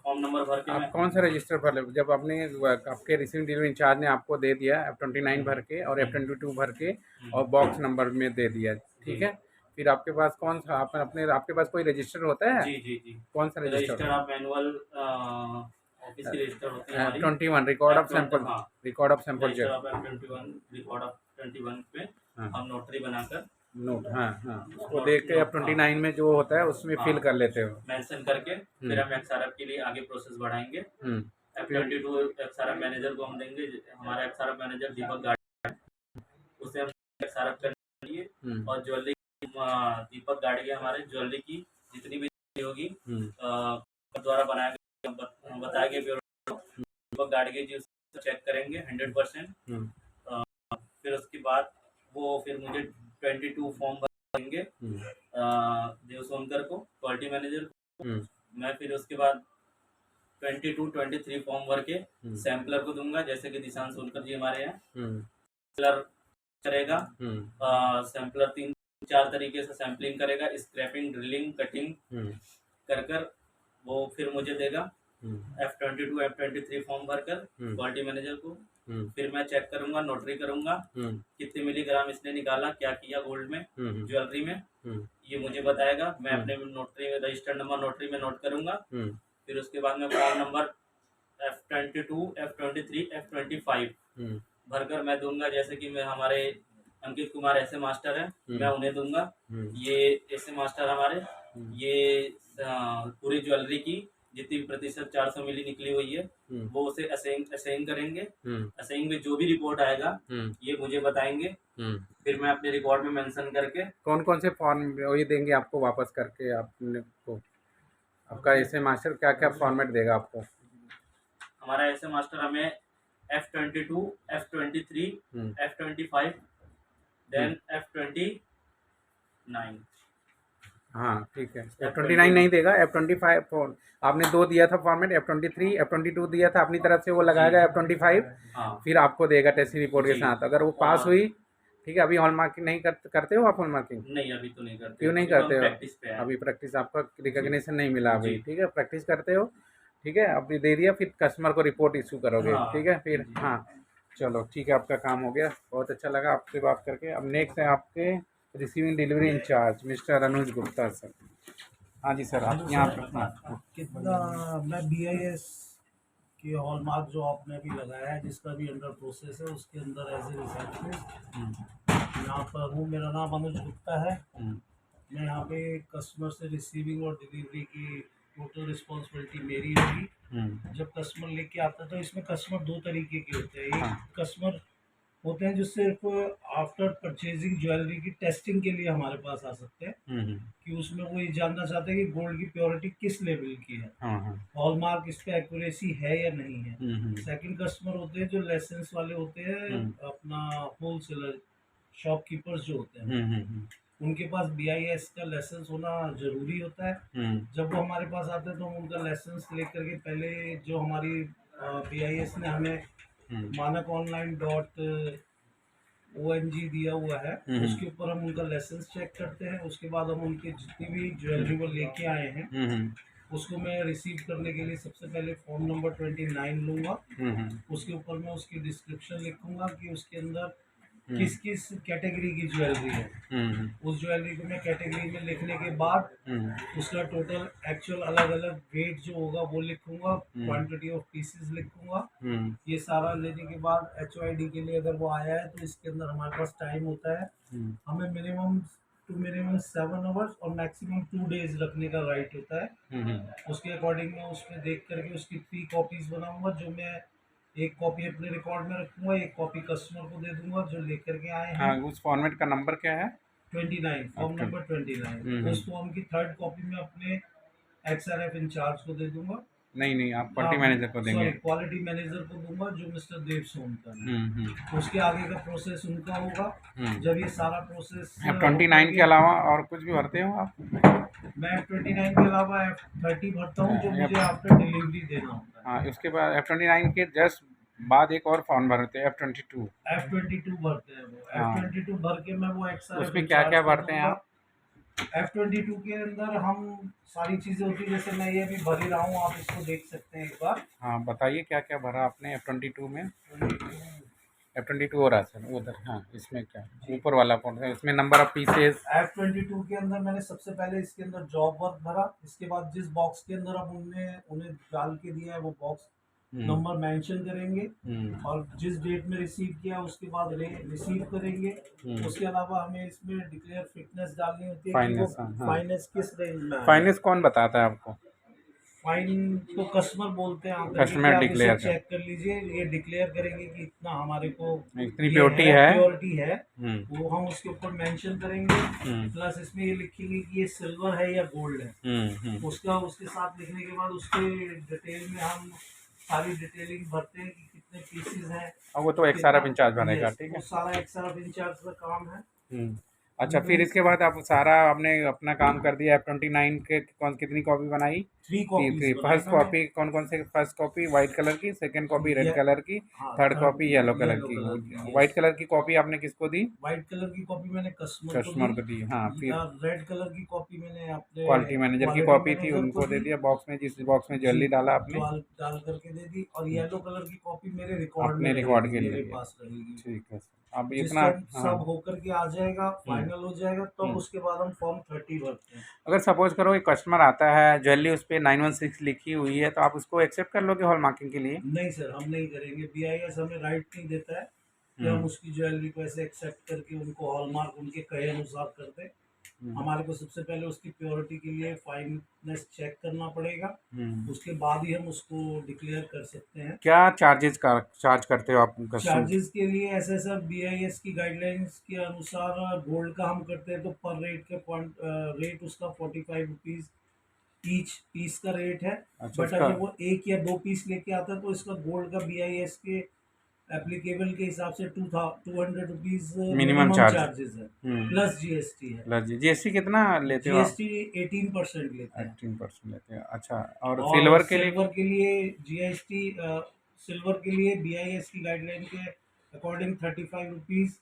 फॉर्म नंबर भर के आप कौन सा रजिस्टर भर ले जब आपने आपके रिसीविंग डिलीवरी इंचार्ज ने आपको दे दिया F29 भर के और F22 भर के और बॉक्स नंबर में दे दिया, ठीक है, फिर आपके पास कौन सा आपके पास कोई रजिस्टर होता है? जी कौन सा रजिस्टर ऑफ मैनुअल ऑफिस की रजिस्टर होती है हमारी 21 record of sample, record of sample register of F21 record of 21 पे हम नोटरी बनाकर नोट, हाँ उसको देख के F29 में जो होता है उसमें फिल कर लेते हो, मेंशन करके फिर हम XRF के लिए आगे प्रोसेस बढ़ाएंगे। F22 XRF मैनेजर को हम देंगे, हमारा XRF मैनेजर दीपक गाड़ी, उसे हम XRF करेंगे और ज्वेलरी दीपक गाड़ी हमारे ज्वेलरी की जितनी भी होगी द्वारा बनाया बताया गया दीपक गाड़ी जी चेक करेंगे 100%। फिर उसके बाद वो फिर मुझे 22 फॉर्म भरेंगे देव सोनकर को क्वालिटी मैनेजर को, मैं फिर उसके बाद 22, 23 फॉर्म भर के सैम्पलर को दूंगा, जैसे कि दिशांत सोनकर जी हमारे यहाँ सैम्पलर करेगा। सैम्पलर 3-4 तरीके से सैम्पलिंग करेगा, स्क्रैपिंग, ड्रिलिंग, कटिंग कर वो फिर मुझे देगा F22, F23 फॉर्म भरकर क्वालिटी मैनेजर को। फिर मैं चेक करूंगा, नोटरी करूंगा कितने मिलीग्राम इसने निकाला, क्या किया गोल्ड में, ज्वेलरी में, ये मुझे बताएगा। मैं अपने नोटरी में रजिस्टर्ड नंबर नोटरी में नोट करूंगा। फिर उसके बाद मैं form number F22, F23, F25 भरकर मैं दूंगा, जैसे कि मैं हमारे अंकित कुमार ऐसे मास्टर है, मैं उन्हें दूंगा। ये ऐसे मास्टर हमारे ये पूरी ज्वेलरी की जितनी प्रतिशत 400 मिली निकली हुई है वो उसे असेंग करेंगे। असेंग में जो भी रिपोर्ट आएगा ये मुझे बताएंगे, फिर मैं अपने रिकॉर्ड में मेंशन करके कौन कौन से फॉर्म ये देंगे आपको वापस करके, आपने को आपका ऐसे मास्टर क्या क्या फॉर्मेट देगा आपको? हमारा ऐसे मास्टर हमें F22, F23, F25 then F29। हाँ ठीक है, F29 नहीं देगा, F25 आपने 2 दिया था फॉर्मेट, F23, F22 दिया था अपनी तरफ से, वो लगाएगा F25 फिर आपको देगा टेस्टिंग रिपोर्ट के साथ। अगर वो पास हुई, ठीक है, अभी हॉल मार्किंग नहीं करते हो आप? हॉल मार्किंग नहीं अभी तो नहीं करते। क्यों नहीं करते हो? प्रैक्टिस पे है अभी प्रैक्टिस, आपका रिकॉग्निशन नहीं मिला अभी, ठीक है, प्रैक्टिस करते हो, ठीक है, अभी दे दिया, फिर कस्टमर को रिपोर्ट इशू करोगे, ठीक है, फिर हाँ चलो ठीक है, आपका काम हो गया, बहुत अच्छा लगा आपसे बात करके। अब नेक्स्ट है आपके रिसीविंग डिलीवरी इंचार्ज मिस्टर अनुज गुप्ता सर। हाँ जी सर, आप यहाँ पर कितना मैं BIS की हॉलमार्क जो आपने अभी लगाया है जिसका भी अंडर प्रोसेस है उसके अंदर एज ए रिसेप्शनिस्ट यहाँ पर हूँ। मेरा नाम अनुज गुप्ता है। मैं यहाँ पे कस्टमर से रिसीविंग और डिलीवरी की टोटल रिस्पॉन्सिबिलिटी मेरी होगी। जब कस्टमर लेके आता है तो इसमें कस्टमर 2 तरीके के होते हैं। एक कस्टमर होते हैं जो सिर्फ आफ्टर परचेजिंग ज्वेलरी की टेस्टिंग के लिए हमारे पास आ सकते हैं कि उसमें वो ये जानना चाहते हैं कि गोल्ड की प्योरिटी किस लेवल की है, हॉलमार्क इस पे एक्यूरेसी है या नहीं है। सेकंड कस्टमर होते हैं जो लाइसेंस वाले होते हैं, अपना होलसेलर शॉपकीपर्स जो होते हैं उनके पास BIS का लाइसेंस होना ज़रूरी होता है। जब वो हमारे पास आते हैं तो हम उनका लाइसेंस लेकर के पहले जो हमारी BIS ने हमें मानक ऑनलाइन .ONG दिया हुआ है उसके ऊपर हम उनका लाइसेंस चेक करते हैं। उसके बाद हम उनके जितनी भी ज्वेलरी वो लेके आए हैं उसको मैं रिसीव करने के लिए सबसे पहले फॉर्म नंबर 29 लूँगा। उसके ऊपर मैं उसकी डिस्क्रिप्शन लिखूँगा कि उसके अंदर किस किस कैटेगरी की ज्वेलरी है। उस ज्वेलरी को मैं कैटेगरी में लिखने के बाद उसका टोटल एक्चुअल अलग अलग वेट जो होगा वो लिखूंगा, क्वांटिटी ऑफ पीसेस लिखूंगा। ये सारा लेने के बाद HOID के लिए अगर वो आया है तो इसके अंदर हमारे पास टाइम होता है, हमें मिनिमम 7 आवर्स और मैक्सिमम 2 डेज रखने का राइट होता है। उसके अकॉर्डिंग मैं उसमें देख करके उसकी 3 कॉपीज बनाऊंगा, जो मैं एक कॉपी अपने रिकॉर्ड में रखूंगा, एक कॉपी कस्टमर को दे दूंगा जो लेकर के आए हैं। हाँ, उस फॉर्मेट का नंबर क्या है? 29, फॉर्म नंबर 29। उस फॉर्म की 3rd कॉपी में अपने XRF इंचार्ज को दे दूंगा। नहीं आप क्वालिटी मैनेजर को देंगे। क्वालिटी मैनेजर को दूंगा जो मिस्टर देव सोनकर है। उसके आगे का प्रोसेस उनका होगा। जब ये सारा प्रोसेस F29 के अलावा और कुछ भी भरते हो आप? मैं F29 के अलावा F30 भरता हूँ जो मुझे आफ्टर डिलीवरी देना होता है। हाँ, उसके बाद F29 के जस्ट बाद एक और फॉर्म भरते हैं F22। F22 भरते हैं वो। हाँ। F22 भर के मैं वो XRF उसमें क्या क्या भरते हैं आप? F22 के अंदर हम सारी चीज़ें होती है, जैसे मैं ये भी भर ही रहा हूँ, आप इसको देख सकते हैं एक बार। हाँ बताइए क्या क्या भरा आपने F22 में। F22 हो रहा है सर उधर। हाँ इसमें क्या ऊपर वाला कौन है, इसमें नंबर ऑफ पीसेस। F22 के अंदर मैंने सबसे पहले इसके अंदर जॉब वर्क भरा। इसके बाद जिस बॉक्स के अंदर अब उन्हें डाल के दिया है वो बॉक्स नंबर मेंशन करेंगे और जिस डेट में रिसीव किया उसके बाद रिसीव करेंगे। उसके अलावा हमें इसमें डिक्लेयर फिटनेस डालनी होती है कि वो फाइनेंस। हाँ फाइनेंस किस रेंज में है। फाइनेंस कौन बताता है आपको? फाइन तो कस्टमर बोलते हैं, आप कस्टमर आप डिक्लेयर इसे चेक कर लीजिए। ये डिक्लेयर करेंगे कि इतना हमारे को इतनी ये प्योरिटी है। प्योरिटी है, हम्म वो हम उसके ऊपर मेंशन करेंगे। प्लस इसमें ये लिखेंगे कि ये सिल्वर है या गोल्ड है। उसके साथ लिखने के बाद उसके डिटेल में हम सारी डिटेलिंग भरते हैं कि कितने पीसेस हैं। और वो तो XRF इंचार्ज भरेगा। ठीक है। वो सारा XRF इंचार्ज का काम है। अच्छा फिर इसके बाद आप सारा आपने अपना काम कर दिया। F29 के कितनी कॉपी बनाई? 3 कॉपी। फर्स्ट कॉपी कौन कौन से? फर्स्ट कॉपी वाइट कलर की, सेकंड कॉपी रेड कलर की, थर्ड कॉपी येलो कलर की। वाइट कलर की कॉपी आपने किसको दी? व्हाइट कलर की कॉपी मैंने कस्टमर को दी। हाँ फिर रेड कलर की कॉपी मैंने अपने क्वालिटी मैनेजर की कॉपी थी उनको दे दिया। बॉक्स में जिस बॉक्स में ज्वेलरी डाला आपने डाल करके दे दी। और येलो कलर की कॉपी मेरे रिकॉर्ड अपने रिकॉर्ड के लिए मेरे पास रहेगी। ठीक है। अब जिस इतना टाइम सब होकर के आ जाएगा, फाइनल हो जाएगा, तब उसके बाद हम फॉर्म 30 भरते हैं। अगर सपोज करो एक कस्टमर आता है, ज्वेलरी उस पर 916 लिखी हुई है, तो आप उसको एक्सेप्ट कर लोगे हॉल मार्किंग के लिए? नहीं सर, हम नहीं करेंगे। BIS हमें राइट नहीं देता है कि हम उसकी ज्वेलरी को ऐसे एक्सेप्ट करके उनको हॉलमार्क उनके कहे अनुसार कर दें। हमारे को सबसे पहले उसकी प्योरिटी के लिए फाइननेस चेक करना पड़ेगा। उसके बाद ही हम उसको डिक्लेयर कर सकते हैं। क्या चार्ज करते हो आप कस्टमर? चार्जेस के लिए ऐसे सर BIS की गाइडलाइंस के अनुसार गोल्ड का हम करते हैं तो पर रेट उसका 45 रुपीज़ ईच पीस का रेट है। अच्छा, बट अगर वो 1 या 2 पीस लेके आता है तो इसका गोल्ड का BIS के एप्लीकेबल के हिसाब से 200 रुपीज़ मिनिमम चार्जेस है। प्लस GST है। प्लस GST कितना लेते हो आप? GST 18% लेते हैं। 18% लेते हैं। अच्छा और और सिल्वर के लिए? GST सिल्वर के लिए BIS की गाइडलाइन के अकॉर्डिंग 35 रुपीज़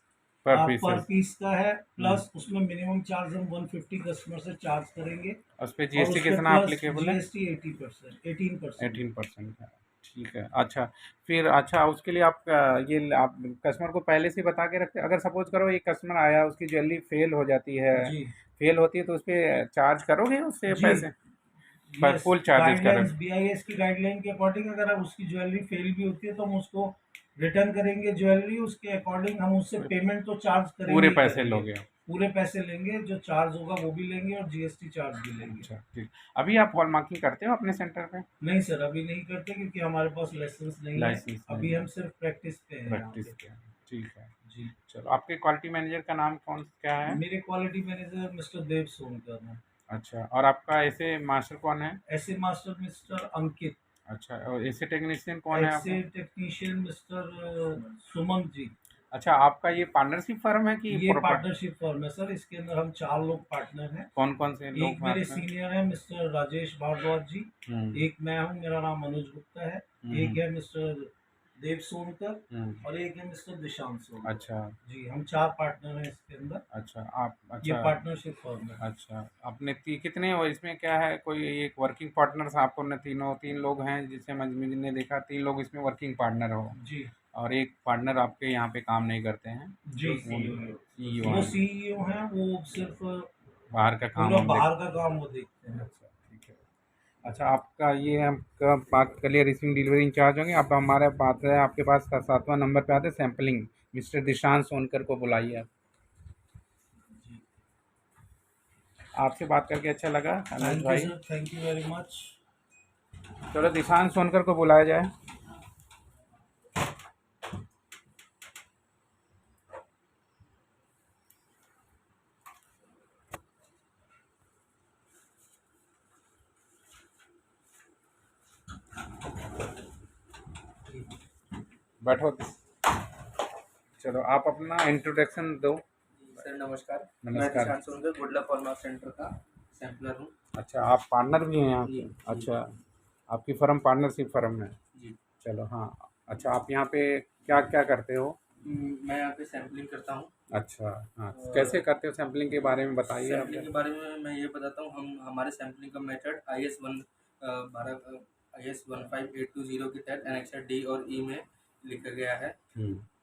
पर पीस का है। प्लस उसमें मिनिमम चार्ज हम 150 कस्टमर से चार्ज करेंगे। उस पर GST कितना एप्लीकेबल है? GST 18% है। ठीक है। अच्छा फिर अच्छा उसके लिए आप ये आप कस्टमर को पहले से बता के रखते? अगर सपोज करो एक कस्टमर आया, उसकी ज्वेलरी फेल हो जाती है, फेल होती है, तो उस पर चार्ज करोगे उससे पैसे? पर फुल चार्जेस करोगे? BIS की गाइडलाइन के अकॉर्डिंग अगर उसकी ज्वेलरी फेल भी होती है तो हम उसको रिटर्न करेंगे ज्वेलरी। उसके अकॉर्डिंग हम उससे पेमेंट तो चार्ज करेंगे, पूरे पैसे लोगे? पूरे पैसे लेंगे, जो चार्ज होगा वो भी लेंगे और GST चार्ज भी लेंगे। अच्छा ठीक। अभी आप हॉल मार्किंग करते हो अपने सेंटर पे? नहीं सर, अभी नहीं करते क्योंकि हमारे पास लाइसेंस नहीं है। अभी हम सिर्फ प्रैक्टिस पे हैं। ठीक है जी। चलो आपके क्वालिटी मैनेजर का नाम क्या है? मेरे क्वालिटी मैनेजर मिस्टर देव सोनकर है। अच्छा और आपका ऐसे मास्टर कौन है? ऐसे मास्टर मिस्टर अंकित। अच्छा और ऐसे टेक्नीशियन कौन है? ऐसे टेक्नीशियन मिस्टर सुमन जी। अच्छा आपका ये पार्टनरशिप फर्म है कि ये पार्टनरशिप फर्म है सर। इसके अंदर हम 4 लोग पार्टनर हैं। कौन कौन से लोग? एक मेरे सीनियर है मिस्टर राजेश भारद्वाज जी। एक मैं हूँ, मेरा नाम मनोज गुप्ता है। एक है मिस्टर देव सोनकर और एक है मिस्टर दिशांत सोनकर। अच्छा जी, हम 4 पार्टनर हैं इसके अंदर। अच्छा आप ये पार्टनरशिप फर्म है। अच्छा आपने कितने और इसमें क्या है, कोई एक वर्किंग पार्टनर आपको न 3 लोग हैं जिसे मैंने देखा 3 लोग इसमें वर्किंग पार्टनर हो जी, और एक पार्टनर आपके यहाँ पे काम नहीं करते हैं जी। वो CEO हैं, वो सिर्फ बाहर का काम वो देखते हैं। अच्छा ठीक है। अच्छा आपका ये हम बात कर लिया रिसीविंग डिलीवरी इंचार्ज होंगे। अब हमारे बात है आपके पास 7वां नंबर पे आते हैं सैम्पलिंग। मिस्टर दिशांत सोनकर को बुलाइए आप। आपसे बात करके अच्छा लगा अनुज भाई, थैंक यू वेरी मच। चलो दिशांत सोनकर को बुलाया जाए। बैठो। चलो आप अपना इंट्रोडक्शन दो। सर नमस्कार। नमस्कार। मैं सोनकर गुडला फॉर्मा सेंटर का सैम्पलर हूँ। अच्छा आप पार्टनर भी हैं यहाँ पे? अच्छा आपकी फर्म पार्टनरशिप फर्म है जी। चलो हाँ अच्छा, आप यहाँ पे क्या क्या करते हो? मैं यहाँ पे सैम्पलिंग करता हूँ। अच्छा, हाँ, कैसे करते हो सैम्पलिंग के बारे में बताइए आप। सैम्पलिंग के बारे में मैं ये बताता हूँ, हम हमारे सैम्पलिंग का मेथड IS 1582 के तहत एनेक्सर डी और ई में लिखा गया है।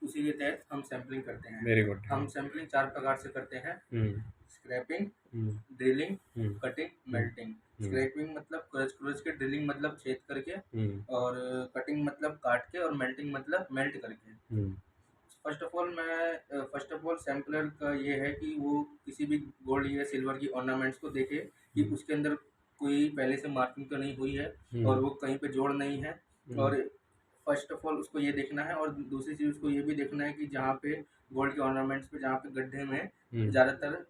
उसी के तहत हम सैम्पलिंग करते हैं। Very good. हम सैम्पलिंग 4 प्रकार से करते हैं: scraping, drilling, cutting, melting. Scraping मतलब खुरच के, ड्रिलिंग मतलब छेद करके, और कटिंग मतलब काट के, और मेल्टिंग मतलब मेल्ट करके। फर्स्ट ऑफ ऑल सैम्पलर का ये है कि वो किसी भी गोल्ड या सिल्वर की ऑर्नामेंट्स को देखे कि उसके अंदर कोई पहले से मार्किंग तो नहीं हुई है और वो कहीं पे जोड़ नहीं है। और फर्स्ट ऑफ ऑल उसको ये देखना है, और दूसरी चीज़ उसको ये भी देखना है कि जहाँ पे गोल्ड के ऑर्नामेंट्स पे जहाँ पे गड्ढे में ज़्यादातर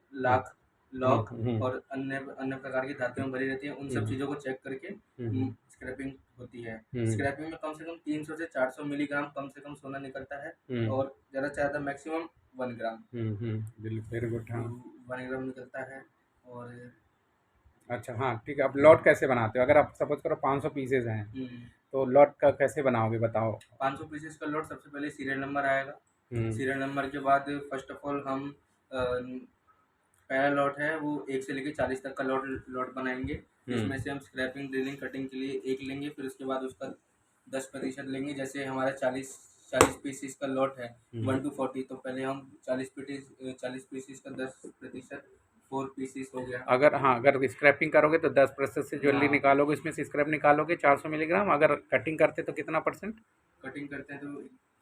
लॉक और अन्य अन्य प्रकार की धातुएं भरी रहती हैं, उन सब चीज़ों को चेक करके स्क्रैपिंग होती है। स्क्रैपिंग में कम से कम 300 से 400 मिलीग्राम कम से कम सोना निकलता है, और ज़्यादा से ज़्यादा मैक्सिमम 1 ग्राम। Very good. हाँ, 1 ग्राम निकलता है। और अच्छा, हाँ, ठीक है। अब लॉट कैसे बनाते हो? अगर आप सपोज करो 500 पीसेज हैं तो लॉट का कैसे बनाओगे बताओ। 500 पीसेस का लॉट सबसे पहले सीरियल नंबर आएगा। सीरियल नंबर के बाद फर्स्ट ऑफ ऑल हम पहला लॉट है वो 1 से लेकर 40 तक का लॉट बनाएंगे, जिसमें से हम स्क्रैपिंग, ड्रिलिंग, कटिंग के लिए 1 लेंगे। फिर उसके बाद उसका 10% लेंगे। जैसे हमारा 40 पीसीस का लॉट है 1 to 40, तो पहले हम 40 पीसीस का 10%, 4 पीसीस हो गया। अगर स्क्रैपिंग करोगे तो 10% से ज्वेलरी निकालोगे, इसमें से स्क्रैप निकालोगे 400 मिलीग्राम। अगर कटिंग करते तो कितना परसेंट? कटिंग करते हैं तो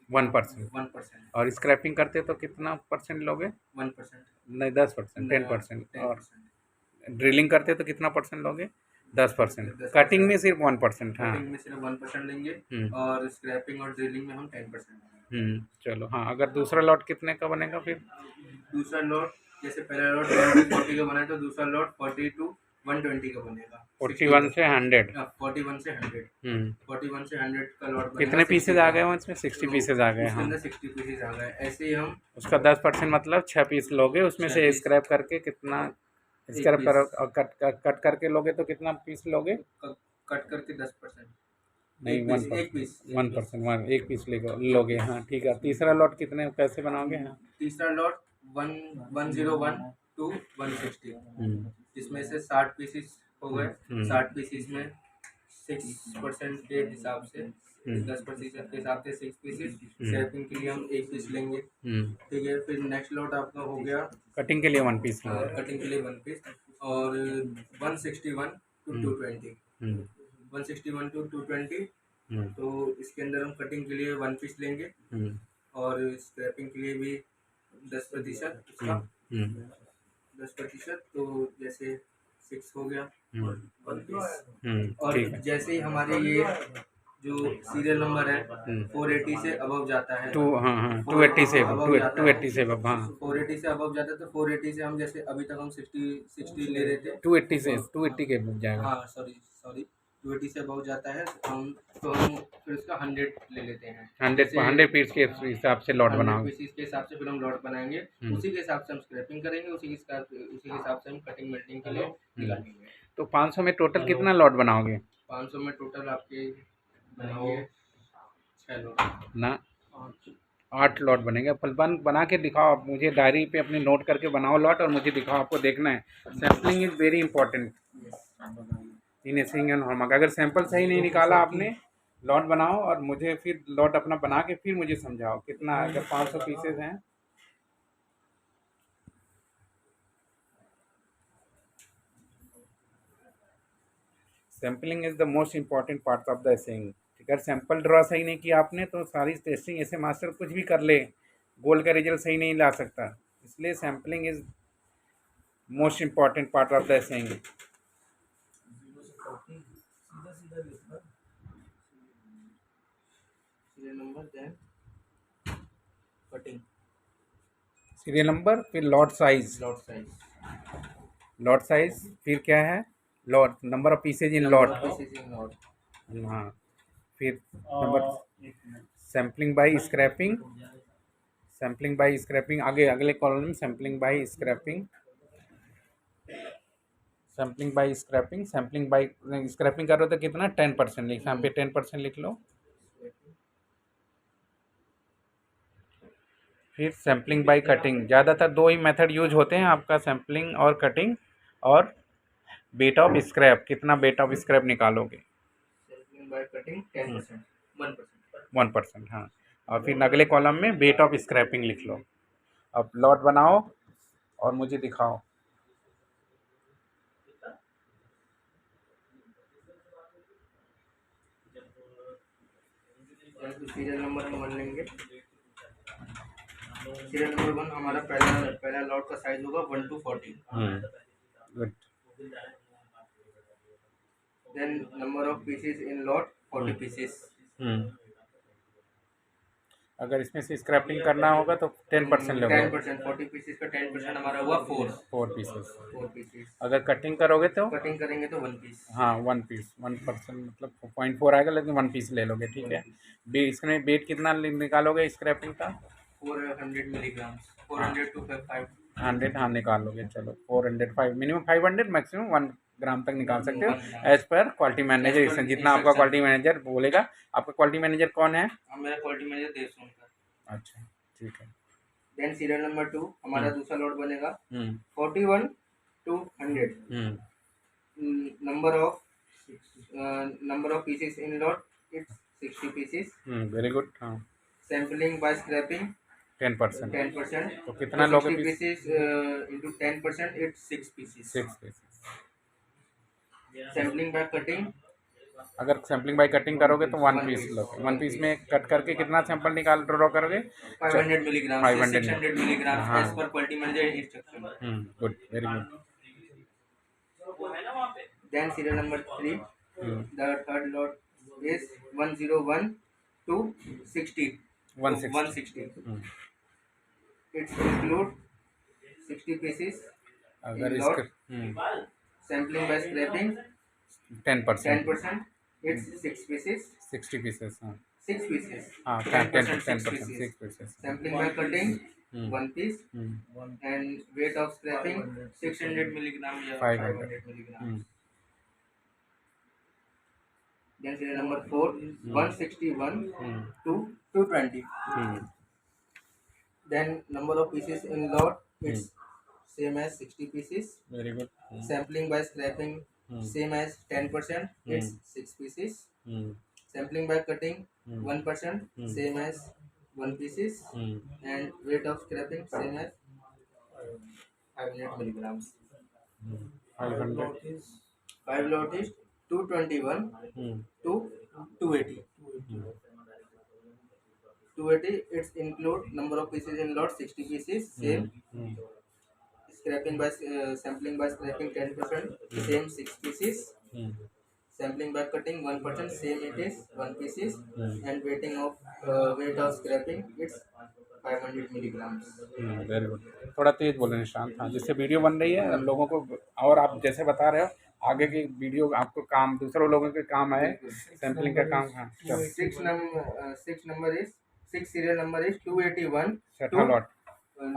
1%। 1%। और स्क्रैपिंग करते तो कितना परसेंट लोगे? 1%। नहीं, 10%, 10%। और ड्रिलिंग करते तो कितना परसेंट लोगे? 10%। कटिंग में सिर्फ 1%। हाँ, कटिंग में सिर्फ 1% लेंगे, और स्क्रैपिंग और ड्रिलिंग में हम 10%। चलो, हाँ, अगर दूसरा लॉट कितने का बनेगा फिर? दूसरा लॉट, जैसे पहला लॉट 40 का बना है तो दूसरा लॉट 40 to 120 का बनेगा। 41 से 100। 41 से 100। 41 से 100 का लॉट बनेगा। कितने पीसेज आ गए उसमें? 60 पीसेज आ गए। उसके हाँ, अंदर 60 पीसेज आ गए। ऐसे ही हम उसका 10% मतलब 6 पीस लोगे। उसमें से स्क्रैप करके कितना स्क्रैप करो, कट करके लोगे तो कितना पीस लोगे? कट करके 10%। नहीं, 1%, 1 पीस लोगे। हाँ, ठीक है। तीसरा लॉट कितने कैसे बनाओगे? हाँ, तीसरा लॉट 101 to 160, जिसमें से 60 पीसेस हो गए। 60 पीसेस में 6% के हिसाब से 10% के हिसाब से 6 पीसेस। स्क्रैपिंग के लिए हम 1 पीस लेंगे। ठीक है। फिर नेक्स्ट लॉट आपका हो गया कटिंग के लिए 1 पीस लोगे। कटिंग के लिए 1 पीस। और 161 to 220, 161 to 220। तो इसके अंदर हम कटिंग के लिए 1 पीस लेंगे, और स्क्रैपिंग के लिए भी 10% उसका 10%। तो जैसे 6 हो गया 1 पीस। और जैसे ही हमारे ये जो सीरियल नंबर है 480 से अबव जाता है, 280 से 280 से अबव। हाँ, 480 से अबव जाता है। तो 480 से हम, जैसे अभी तक हम 60 ले रहे थे, 280 के अबव जाएगा। हाँ, सॉरी 280 से अबव जाता है। हम फिर उसका 100 ले लेते हैं। 100 पीस के हिसाब से लॉट 100 बनाओगे। पीसेस के हिसाब से फिर हम लॉट बनाएंगे। उसी के हिसाब से हम स्क्रैपिंग करेंगे, उसी के हिसाब से हम कटिंग मेल्टिंग के लिए निकालेंगे। तो 500 में टोटल कितना लॉट बनाओगे? 500 में टोटल आपके बनेंगे 6 लॉट ना, 8 लॉट बनेंगे। फल बना के दिखाओ आप मुझे, डायरी पे अपने नोट करके बनाओ लॉट और मुझे दिखाओ। आपको देखना है, sampling is very important in a single hallmark. अगर सैंपल सही नहीं निकाला आपने, लॉट बनाओ और मुझे फिर लॉट अपना बना के फिर मुझे समझाओ कितना। अगर 500 पीसेज हैं, sampling is the most important part of the essaying. अगर सैंपल ड्रॉ सही नहीं किया आपने तो सारी टेस्टिंग, ऐसे मास्टर कुछ भी कर ले, गोल्ड का रिजल्ट सही नहीं ला सकता। इसलिए sampling is most important part of the essaying. Serial number, फिर लॉट साइज, फिर क्या है? Lot, number of pieces in lot. हाँ, फिर नंबर, सैम्पलिंग बाय स्क्रैपिंग, आगे अगले कॉलम में sampling by scraping, sampling by scraping कर रहे हो तो कितना? 10% लिख, यहाँ पे 10% लिख लो। फिर सैम्पलिंग बाय कटिंग, ज़्यादातर दो ही मेथड यूज होते हैं आपका, सैम्पलिंग और कटिंग। और वेट ऑफ स्क्रैप, कितना वेट ऑफ स्क्रैप निकालोगे? Sampling by cutting 10%, 1%। 1%, हाँ। और फिर अगले कॉलम में वेट ऑफ स्क्रैपिंग लिख लो। अब लॉट बनाओ और मुझे दिखाओ। सीरियल नंबर हम 1 लेंगे। सीरियल नंबर 1 हमारा पहला लॉट का साइज होगा 1 to 40। Good. Then number of pieces in lot 40 pieces. अगर इसमें से स्क्रैपिंग करना होगा तो 10% लोगे। 10%, 40 पीसेस का 10% हमारा हुआ 4 पीसेस। पीसेस। अगर कटिंग करोगे तो कटिंग करेंगे तो 1 पीस। हाँ 1 पीस, 1% मतलब 0.4 आएगा, लेकिन 1 पीस ले लोगे, ठीक है। इसमें वेट कितना निकालोगे स्क्रैपिंग का? 400 मिलीग्राम, 400 to 500। हाँ निकाल लोगे, चलो 405, मिनिमम 500, मैक्सिमम 1 ग्राम तक निकाल सकते हो एज पर क्वालिटी मैनेजर, जितना आपका क्वालिटी मैनेजर बोलेगा। आपका क्वालिटी मैनेजर कौन है? मेरा क्वालिटी मैनेजर देवसोन का। अच्छा, ठीक है। देन सीरियल नंबर 2 हमारा दूसरा लॉट बनेगा 41 to 100। Number of pieces in lot it's 60 pieces. Very good. हाँ, सैम्पलिंग बाय स्क्रैपिंग 10%। 10%। तो कितना लोगे 60 piece? Pieces into 10% it's 6 pieces. 6 pieces. Sampling by cutting, अगर सैम्पलिंग बाय कटिंग करोगे तो 1 पीस लोगे। 1 पीस में कट करके कितना सैंपल निकाल ड्रॉ करोगे? 500 मिलीग्राम, 500 600 मिलीग्राम हाँ। As per quality manager instruction. Good, very good. Then serial number 3, the third lot is 101 to 60. 160. It's include 60 pieces अगर in इसका lot. Sampling by scraping 10%। 10%. It's 6 pieces. 60 pieces. हाँ 6 pieces. हाँ 10%, 10%, 6 6 pieces. Sampling by cutting 1 piece. And weight of scraping 600 milligram या 500 milligram. Then serial number 4, 161 to 220. Then number of pieces in lot, it's same as 60 pieces. Very good. Sampling by scraping same as 10%, it's 6 pieces. Sampling by cutting 1%, same as 1 pieces. And weight of scraping same as 500 milligrams. 500 5 lot is 221 to 280. 280, it's include number of pieces in lot 60 pieces, same. Scraping by sampling by scraping 10%, same 6 pieces. Sampling by cutting 1%, same it is 1 pieces. And weight of scraping it's 500 milligrams. Very good. थोड़ा तेज बोले निशांत, हाँ, जिससे वीडियो बन रही है लोगों को, और आप जैसे बता रहे हो आगे की वीडियो आपको काम, दूसरे लोगों के काम आए, सैम्पलिंग का काम। हाँ चलो। 6 serial number is 281 छठा लॉट।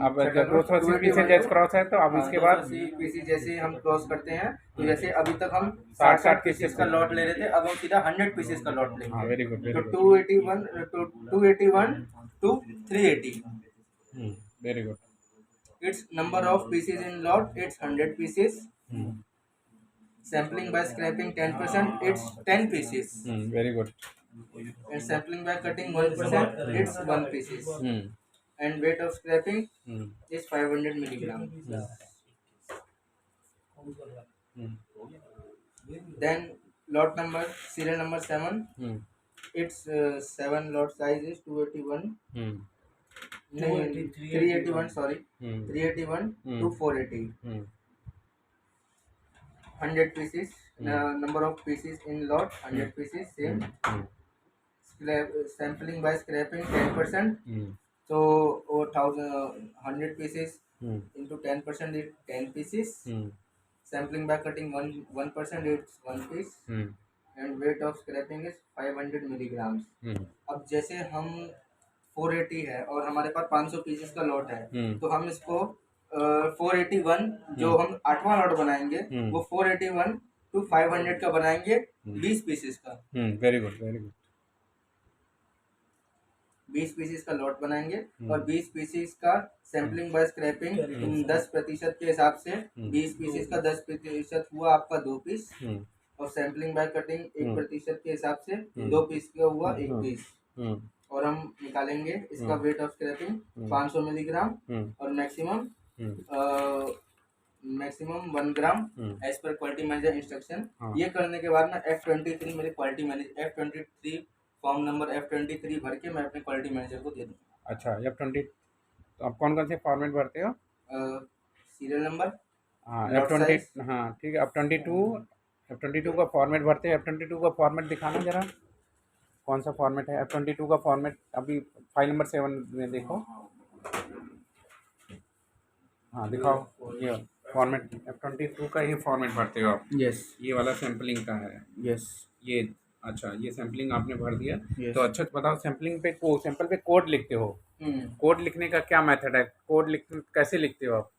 अब जब 280 पीसेज जैसे क्रॉस है तो अब इसके बाद पीसेस जैसे हम क्रॉस करते हैं तो जैसे अभी तक हम 60 पीसेस का लॉट ले रहे थे, अब हम सीधा 100 पीसेस का लॉट लेंगे। हाँ वेरी गुड, तो 281 to 380. Very good. Its number of pieces in lot it's 100 pieces. Sampling by scraping 10%, it's 10 pieces. Very good. And sampling by cutting 1%, it's 1 pieces. And weight of scraping is 500 milligram. Then lot number, serial number 7, its 7 lot size is 281. 381, sorry. 381 to 480. 100 pieces. Number of pieces in lot 100 pieces, same. Sampling by scraping 10%. So 100 pieces into 10% is 10 pieces. Sampling by cutting 1% it's 1 piece. And weight of scraping is 500 milligrams. अब जैसे हम 480 है और हमारे पास 500 पीसेस का लॉट है, तो हम इसको 481 जो हम 8वां लॉट बनाएंगे वो 481 to 500 का बनाएंगे 20 पीसेस का। Very good, very good. 20 pieces का लॉट बनाएंगे और 20 पीसेस का सैम्पलिंग बाय स्क्रैपिंग 10% के हिसाब से 20 पीसेस का 10% हुआ आपका 2 पीस और सैम्पलिंग बाय कटिंग 1% के हिसाब से 2 पीस का हुआ 1 पीस और हम निकालेंगे इसका वेट ऑफ स्क्रैपिंग 500 मिलीग्राम और maximum 1 gram as per quality manager instruction. ये करने के बाद मैं F23 मेरे quality manager F23 form number F23 भर के मैं अपने क्वालिटी मैनेजर को दे दूँगा। अच्छा F20 तो आप कौन कौन से फॉर्मेट भरते हो? सीरियल नंबर, हाँ lot F20 size। हाँ ठीक है। F22 का फॉर्मेट भरते हैं। F22 का फॉर्मेट दिखाना जरा, कौन सा फॉर्मेट है F22 का फॉर्मेट? अभी फाइल नंबर 7 में देखो, हाँ दिखाओ ये फॉर्मेट F22 का ही फॉर्मेट भरते हो आप? यस ये वाला सैम्पलिंग का है यस ये। अच्छा ये सैम्पलिंग आपने भर दिया। Yes। तो अच्छा बताओ, सैम्पलिंग पे सैंपल पे कोड लिखते हो, कोड लिखने का क्या मेथड है? कोड कैसे लिखते हो आप?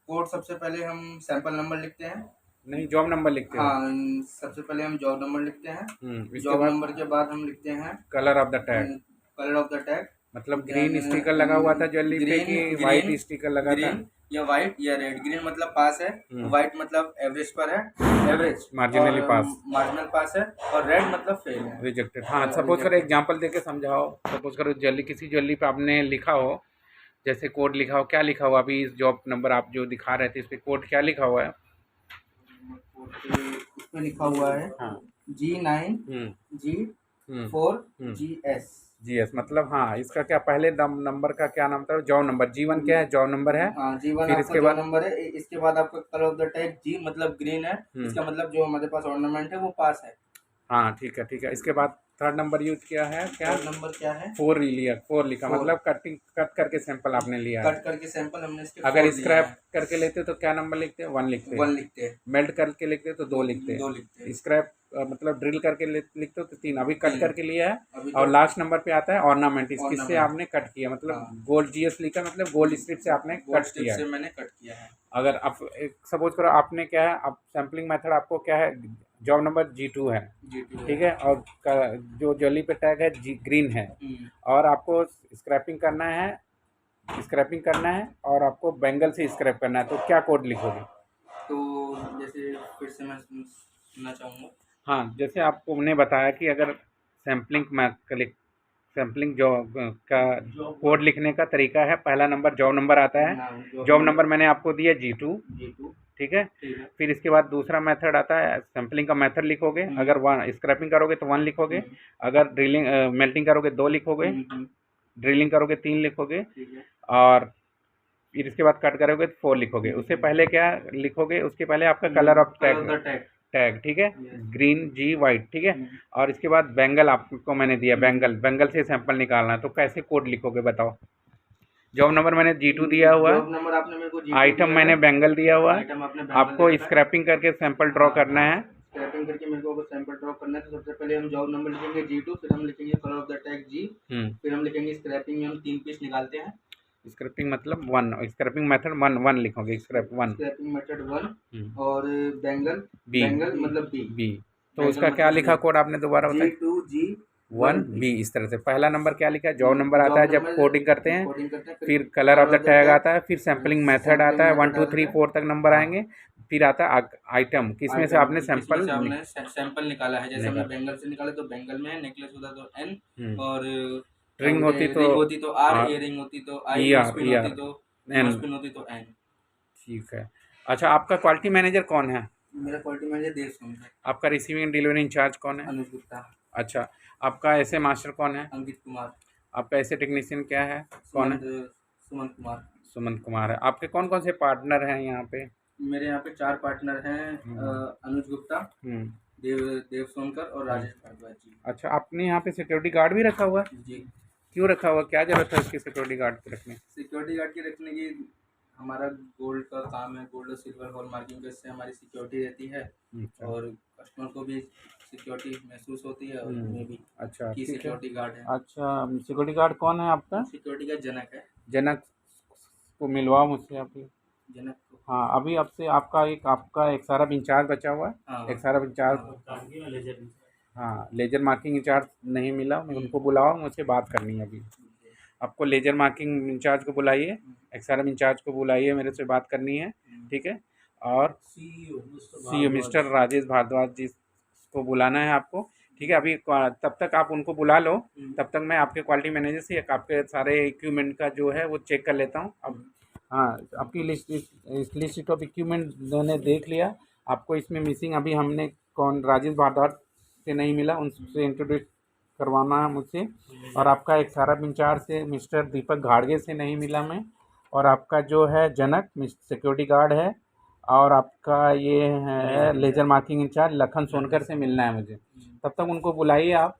कोड सबसे पहले हम सैंपल नंबर लिखते हैं। नहीं, जॉब नंबर लिखते हो? हाँ, सबसे पहले हम जॉब नंबर लिखते हैं। इसके जॉब बाद नंबर के बाद हम लिखते हैं colour of the tag, colour of the tag. मतलब ग्रीन स्टिकर लगा हुआ था ज्वेलरी पे कि वाइट स्टिकर लगा था? ग्रीन या वाइट या रेड। ग्रीन मतलब पास है, वाइट मतलब एवरेज पर है, एवरेज मार्जिनली पास, मार्जिनल पास है और रेड मतलब फेल है, रिजेक्टेड। हाँ सपोज करो एग्जांपल देके समझाओ। सपोज करो ज्वेलरी, किसी ज्वेलरी पे आपने लिखा हो, जैसे कोड लिखा हो, क्या लिखा हुआ अभी इस जॉब नंबर आप जो दिखा रहे थे इस पे कोड क्या लिखा हुआ है? इसमें लिखा हुआ है हाँ G9 G4 GS। मतलब हाँ, इसका क्या पहले नंबर का क्या नाम था? Job number. G1 क्या है? जॉब नंबर है। हाँ G1 फिर इसके बाद नंबर है। इसके बाद आपका colour of the tag G मतलब ग्रीन है, इसका मतलब जो हमारे पास ऑर्नामेंट है वो पास है। हाँ ठीक है। इसके बाद थर्ड नंबर यूज किया है क्या? थर्ड नंबर क्या है? 4 लिया, 4 लिखा, मतलब कट करके सैंपल आपने लिया है। कट करके सैंपल हमने इसके अगर स्क्रैप करके लेते हो तो क्या नंबर लिखते हैं? 1 लिखते हैं। 1 लिखते हैं। मेल्ट करके लिखते हो तो 2 लिखते हैं। 2 लिखते हैं। स्क्रैप मतलब ड्रिल करके लिखते हो तो 3। अभी कट करके लिया है। अभी और लास्ट नंबर पे आता है ऑर्नामेंट। किससे आपने कट किया? मतलब गोल्ड GS लिखा, मतलब गोल्ड स्ट्रिप से आपने कट किया है। मैंने कट किया है। अगर आप सपोज करो आपने क्या है, आप सैम्पलिंग मेथड आपको क्या है, जॉब नंबर G2 है, ठीक है, और जो ज्वेलरी पे टैग है ग्रीन है, और आपको स्क्रैपिंग करना है और आपको बैंगल से स्क्रैप करना है, तो क्या कोड लिखोगे? तो जैसे फिर से मैं सुनना चाहूँगा। हाँ, जैसे आपको हमने बताया कि अगर सैम्पलिंग जॉब का कोड लिखने का तरीका है, पहला नंबर जॉब नंबर आता है। जॉब नंबर मैंने आपको दिया G2, ठीक है। फिर इसके बाद दूसरा मेथड आता है, सैम्पलिंग का मेथड लिखोगे। अगर स्क्रैपिंग करोगे तो 1 लिखोगे, अगर ड्रिलिंग मेल्टिंग करोगे 2 लिखोगे, ड्रिलिंग करोगे 3 लिखोगे, और फिर इसके बाद कट करोगे तो 4 लिखोगे। उससे पहले क्या लिखोगे? उसके पहले आपका कलर ऑफ टैग, ठीक है, ग्रीन G वाइट, ठीक है। और इसके बाद बैंगल आपको मैंने दिया, बैंगल से सैंपल निकालना है, तो कैसे कोड लिखोगे बताओ? जॉब नंबर मैंने G2 दिया हुआ, नंबर आपने मेरे को G2 आइटम मैंने बैंगल दिया हुआ, आपने आपको स्क्रैपिंग करके सैंपल ड्रॉ करना है। स्क्रैपिंग करके मेरे को अगर सैंपल ड्रॉ करना है तो सबसे पहले हम जॉब नंबर लिखेंगे G2, फिर हम लिखेंगे colour of the tag G, फिर हम लिखेंगे स्क्रैपिंग में हम 3 पीस निकालते हैं। स्क्रैपिंग मतलब 1, स्क्रैपिंग मेथड 1 लिखोगे, स्क्रैपिंग मेथड 1 और बैंगल मतलब B। तो उसका क्या लिखा कोड आपने दोबारा बताया? G2G1B। इस तरह से पहला नंबर क्या लिखा है? जॉब नंबर आता है जब कोडिंग करते हैं, फिर कलर ऑफ द टैग आता है, फिर सैम्पलिंग मेथड आता है, 1 2 3 4 तक नंबर आएंगे, फिर आता है आइटम, किसमें से आपने सैंपल निकाला है। जैसे हमने बैंगल से निकाले तो बैंगल में, नेकलेस होता तो N, और रिंग होती तो R, इयरिंग होती तो I, स्पिन होती तो N। ठीक है। अच्छा, आपका क्वालिटी मैनेजर कौन है? मेरा क्वालिटी मैनेजर देव सोन है। आपका रिसीविंग डिलीवरी इंचार्ज कौन है? अनुज गुप्ता। अच्छा, आपका ऐसे मास्टर कौन है? अंकित कुमार। आपका ऐसे टेक्नीशियन क्या है, कौन है? सुमंत कुमार है। आपके कौन कौन से पार्टनर हैं यहाँ पे? मेरे यहाँ पे 4 पार्टनर हैं, अनुज गुप्ता, देव सोनकर और राजेश भारद्वाज जी। अच्छा, आपने यहाँ पे सिक्योरिटी गार्ड भी रखा हुआ है? जी। क्यों रखा हुआ, क्या जरूरत है इसकी सिक्योरिटी गार्ड के रखने? सिक्योरिटी गार्ड के रखने की, हमारा गोल्ड का काम है, गोल्ड और सिल्वर हॉल मार्किंग, इससे हमारी सिक्योरिटी रहती है और कस्टमर को भी सिक्योरिटी महसूस होती है और हमें भी। अच्छा, की सिक्योरिटी गार्ड है। अच्छा, सिक्योरिटी गार्ड कौन है आपका? सिक्योरिटी गार्ड जनक है। जनक को मिलवाओ मुझसे आप। जनक को, हाँ, अभी आपसे आपका एक सारा इंचार्ज बचा हुआ है। हाँ, एक सारा इंचार्ज, हाँ, लेजर मार्किंग इंचार्ज नहीं मिला, उनको बुलाओ, मुझसे बात करनी है अभी। आपको लेजर मार्किंग इंचार्ज को बुलाइए, XRM इंचार्ज को बुलाइए, मेरे से बात करनी है, ठीक है। और CEO मिस्टर राजेश भारद्वाज जी को बुलाना है आपको, ठीक है। अभी तब तक आप उनको बुला लो, तब तक मैं आपके क्वालिटी मैनेजर से आपके सारे इक्विपमेंट का जो है वो चेक कर लेता हूँ। अब हाँ, आपकी लिस्ट ऑफ इक्विपमेंट मैंने देख लिया। आपको इसमें मिसिंग अभी हमने राजेश भारद्वाज से नहीं मिला, उनसे इंट्रोड्यूस करवाना है मुझसे। और आपका एक सारा इंचार्ज से मिस्टर दीपक घाड़गे से नहीं मिला मैं। और आपका जो है जनक सिक्योरिटी गार्ड है। और आपका ये है laser marking in charge Lakhan Sonkar से मिलना है मुझे। तब तक उनको बुलाइए आप,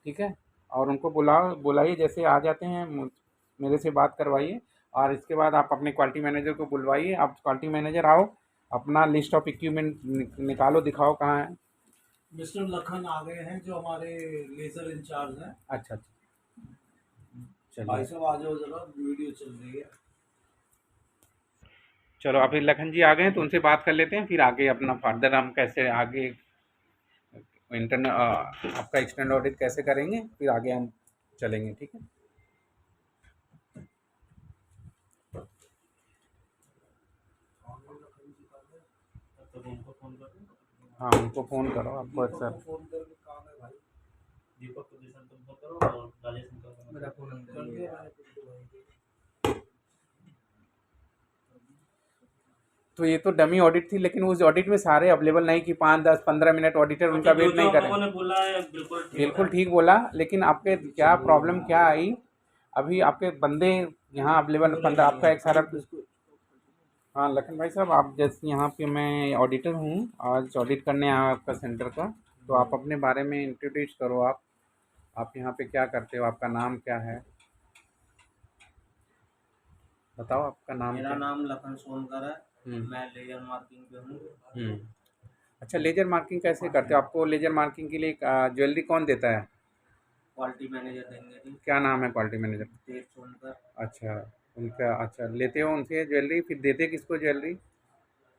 ठीक है। और उनको बुलाइए, जैसे आ जाते हैं मेरे से बात करवाइए। और इसके बाद आप अपने क्वालिटी मैनेजर को बुलवाइए। आप क्वालिटी मैनेजर आओ, अपना लिस्ट ऑफ इक्विपमेंट निकालो, दिखाओ कहाँ है। मिस्टर लखन आ गए हैं जो हमारे लेजर इंचार्ज हैं। अच्छा चलिए, भाई साहब आ जाओ जरा, वीडियो चल रही है। चलो अभी लखन जी आ गए हैं तो उनसे बात कर लेते हैं, फिर आगे अपना फर्दर हम कैसे आगे इंटरनल आपका एक्सटर्नल ऑडिट कैसे करेंगे, फिर आगे हम चलेंगे, ठीक है। हाँ, उनको फ़ोन करो, आपको अक्सर फोन करके काम है भाई। दीपक को जैसा तुम फोन करो और राजेश को मेरा फोन कर अंदर ही दिया है। मैंने तुमको भाई। तो ये तो डमी ऑडिट थी, लेकिन उस ऑडिट में सारे अवेलेबल नहीं कि 5, 10, 15 मिनट ऑडिटर उनका वेट नहीं करें। ने बोला है बिल्कुल ठीक बोला, लेकिन आपके क्या प्रॉब्लम क्या आई? अभी आपके बंदे यहाँ अवेलेबल 15, आपका एक सारा। हाँ लखन भाई साहब, आप जैसे यहाँ पे मैं ऑडिटर हूँ, आज ऑडिट करने आया आपका सेंटर का, तो आप अपने बारे में इंट्रोड्यूस करो। आप यहाँ पे क्या करते हो, आपका नाम क्या है, बताओ आपका नाम मेरा क्या? नाम लखन सोनकर है, मैं लेजर मार्किंग पे हूँ। अच्छा, लेजर मार्किंग कैसे करते हो? आपको लेजर मार्किंग के लिए ज्वेलरी कौन देता है? क्वालिटी मैनेजर देंगे जी, क्या नाम है क्वालिटी मैनेजर? देव सोनकर। अच्छा, उनका अच्छा लेते हो उनसे ज्वेलरी, फिर देते किसको ज्वेलरी?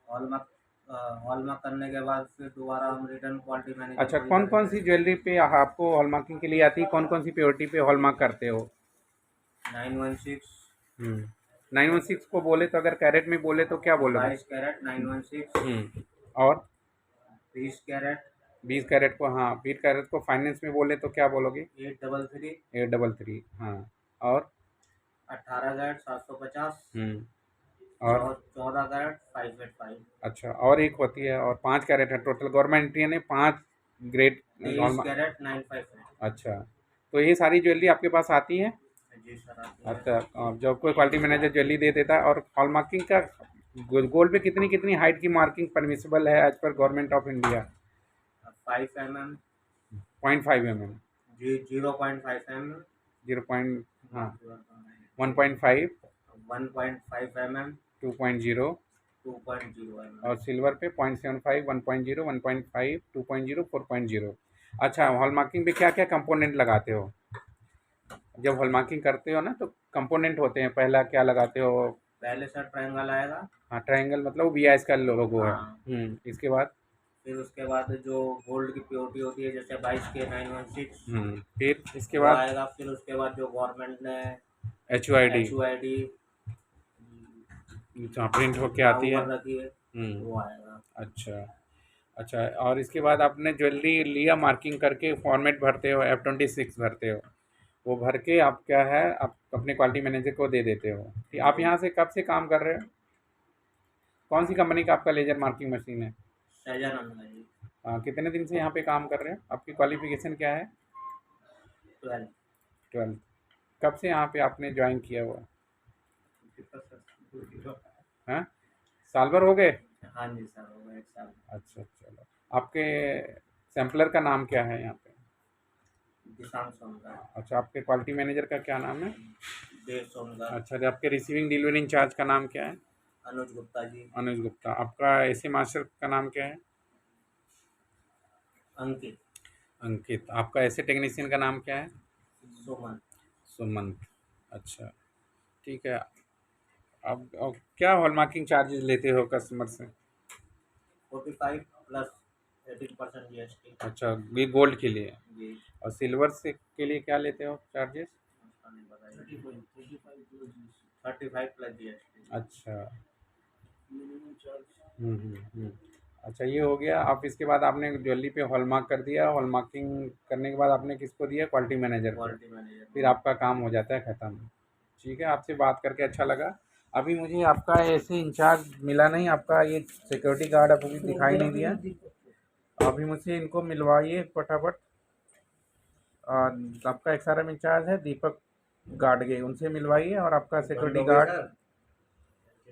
हॉलमार्क करने के बाद फिर दोबारा हम रिटर्न क्वालिटी मैनेजर। अच्छा, कौन कौन सी ज्वेलरी पे आपको हॉलमार्किंग के लिए आती है, कौन कौन सी प्योरिटी पे हॉलमार्क करते हो? 916 916 को बोले तो, अगर कैरेट में बोले तो क्या बोलोगे? 22 कैरेट 916 और 20 कैरेट 20 कैरेट को, हाँ 20 कैरेट को फाइनेंस में बोले तो क्या बोलोगे? 833 833, हाँ। और 18 कैरेट 750 और 14 कैरेट 585 अच्छा, और एक होती है, और 5 कैरेट है टोटल, गवर्नमेंट इंडिया ने 5 ग्रेड 23 कैरेट 958। अच्छा, तो ये सारी ज्वेलरी आपके पास आती है? जी सर आती है। अच्छा, जब कोई क्वालिटी मैनेजर ज्वेलरी दे देता है। और हॉल मार्किंग का गोल्ड पे कितनी कितनी हाइट की मार्किंग परमिसिबल है as per government of India? 5 mm 0.5 mm, जी 0.5 mm 0. हाँ 1.5, 1.5 mm 2.0, 2.0 mm। और सिल्वर पे 0.75, 1.0, 1.5, 2.0, 4.0। अच्छा, हॉल मार्किंग पे क्या क्या कंपोनेंट लगाते हो? जब हॉल मार्किंग करते हो ना तो कंपोनेंट होते हैं, पहला क्या लगाते हो? पहले सर ट्रायंगल आएगा। हाँ, ट्रायंगल मतलब VIS का लोगो है। हाँ। इसके बाद फिर उसके बाद जो गोल्ड की प्योरिटी होती है जैसे 22K 916 फिर इसके वो बाद आएगा। फिर उसके बाद जो गवर्नमेंट ने HUID HUID जहाँ प्रिंट होके आती है। रखी है वो आएगा। अच्छा अच्छा, और इसके बाद आपने ज्वेलरी लिया, मार्किंग करके फॉर्मेट भरते हो, F26 भरते हो, वो भर के आप क्या है आप अपने क्वालिटी मैनेजर को दे देते हो। कि आप यहाँ से कब से काम कर रहे हो? कौन सी कंपनी का आपका लेजर मार्किंग मशीन है? सहजानंद है जी। कितने दिन से यहाँ पे काम कर रहे हो? आपकी क्वालिफिकेशन क्या है? 12। 12। कब से यहाँ पे आपने ज्वाइन किया हुआ? हाँ, साल भर हो गए? हाँ जी सर हो गए 1 साल। अच्छा, चलो। आपके सैम्पलर का नाम क्या है यहाँ पे? दिशांग सोनकर। अच्छा, आपके क्वालिटी मैनेजर का क्या नाम है? देव सोनकर। अच्छा, आपके रिसीविंग डिलीवरी इंचार्ज का नाम क्या है? अनुज गुप्ता जी। अनुज गुप्ता। आपका AC मास्टर का नाम क्या है? अंकित। अंकित। आपका ऐसे टेक्नीशियन का नाम क्या है? सुमन। सुमंत। अच्छा, ठीक है। अब क्या हॉलमार्किंग चार्जेस लेते हो कस्टमर से? 45 प्लस 18% GST। अच्छा, ये गोल्ड के लिए। जी और सिल्वर से के लिए क्या लेते हो चार्जेस? पता नहीं बताइए। 35 35 प्लस GST। अच्छा। Minimum charge. अच्छा, ये हो गया। आप इसके बाद आपने ज्वेलरी पे हॉलमार्क कर दिया, हॉलमार्किंग करने के बाद आपने किसको दिया? क्वालिटी मैनेजर को। Quality manager. फिर आपका काम हो जाता है ख़त्म। ठीक है, आपसे बात करके अच्छा लगा। अभी मुझे आपका ऐसे इंचार्ज मिला नहीं, आपका ये सिक्योरिटी गार्ड अभी दिखाई नहीं दिया। अभी मुझसे इनको मिलवाइए फटाफट। आपका XRM इंचार्ज है दीपक गाडगे, उनसे मिलवाइए। और आपका सिक्योरिटी गार्ड,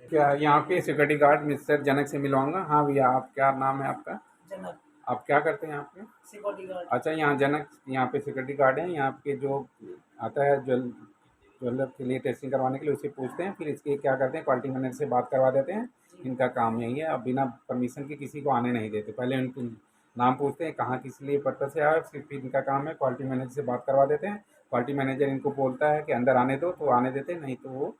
क्या यहाँ पे सिक्योरिटी गार्ड मिस्टर जनक से मिलवाऊंगा। हाँ भैया, आप क्या नाम है आपका? जनक आप क्या करते हैं यहाँ पे? Security guard. अच्छा, यहाँ जनक यहाँ पे सिक्योरिटी गार्ड है। यहाँ पे जो आता है ज्वेलर के लिए टेस्टिंग करवाने के लिए, उससे पूछते हैं। फिर इसके क्या करते हैं, क्वालिटी मैनेजर से बात करवा देते हैं। इनका काम यही है। अब बिना परमिशन के किसी को आने नहीं देते। पहले उनको नाम पूछते हैं, कहाँ किस लिए पर्पज से आया, फिर इनका काम है क्वालिटी मैनेजर से बात करवा देते हैं। क्वालिटी मैनेजर इनको बोलता है कि अंदर आने दो, तो आने देते हैं, नहीं तो वो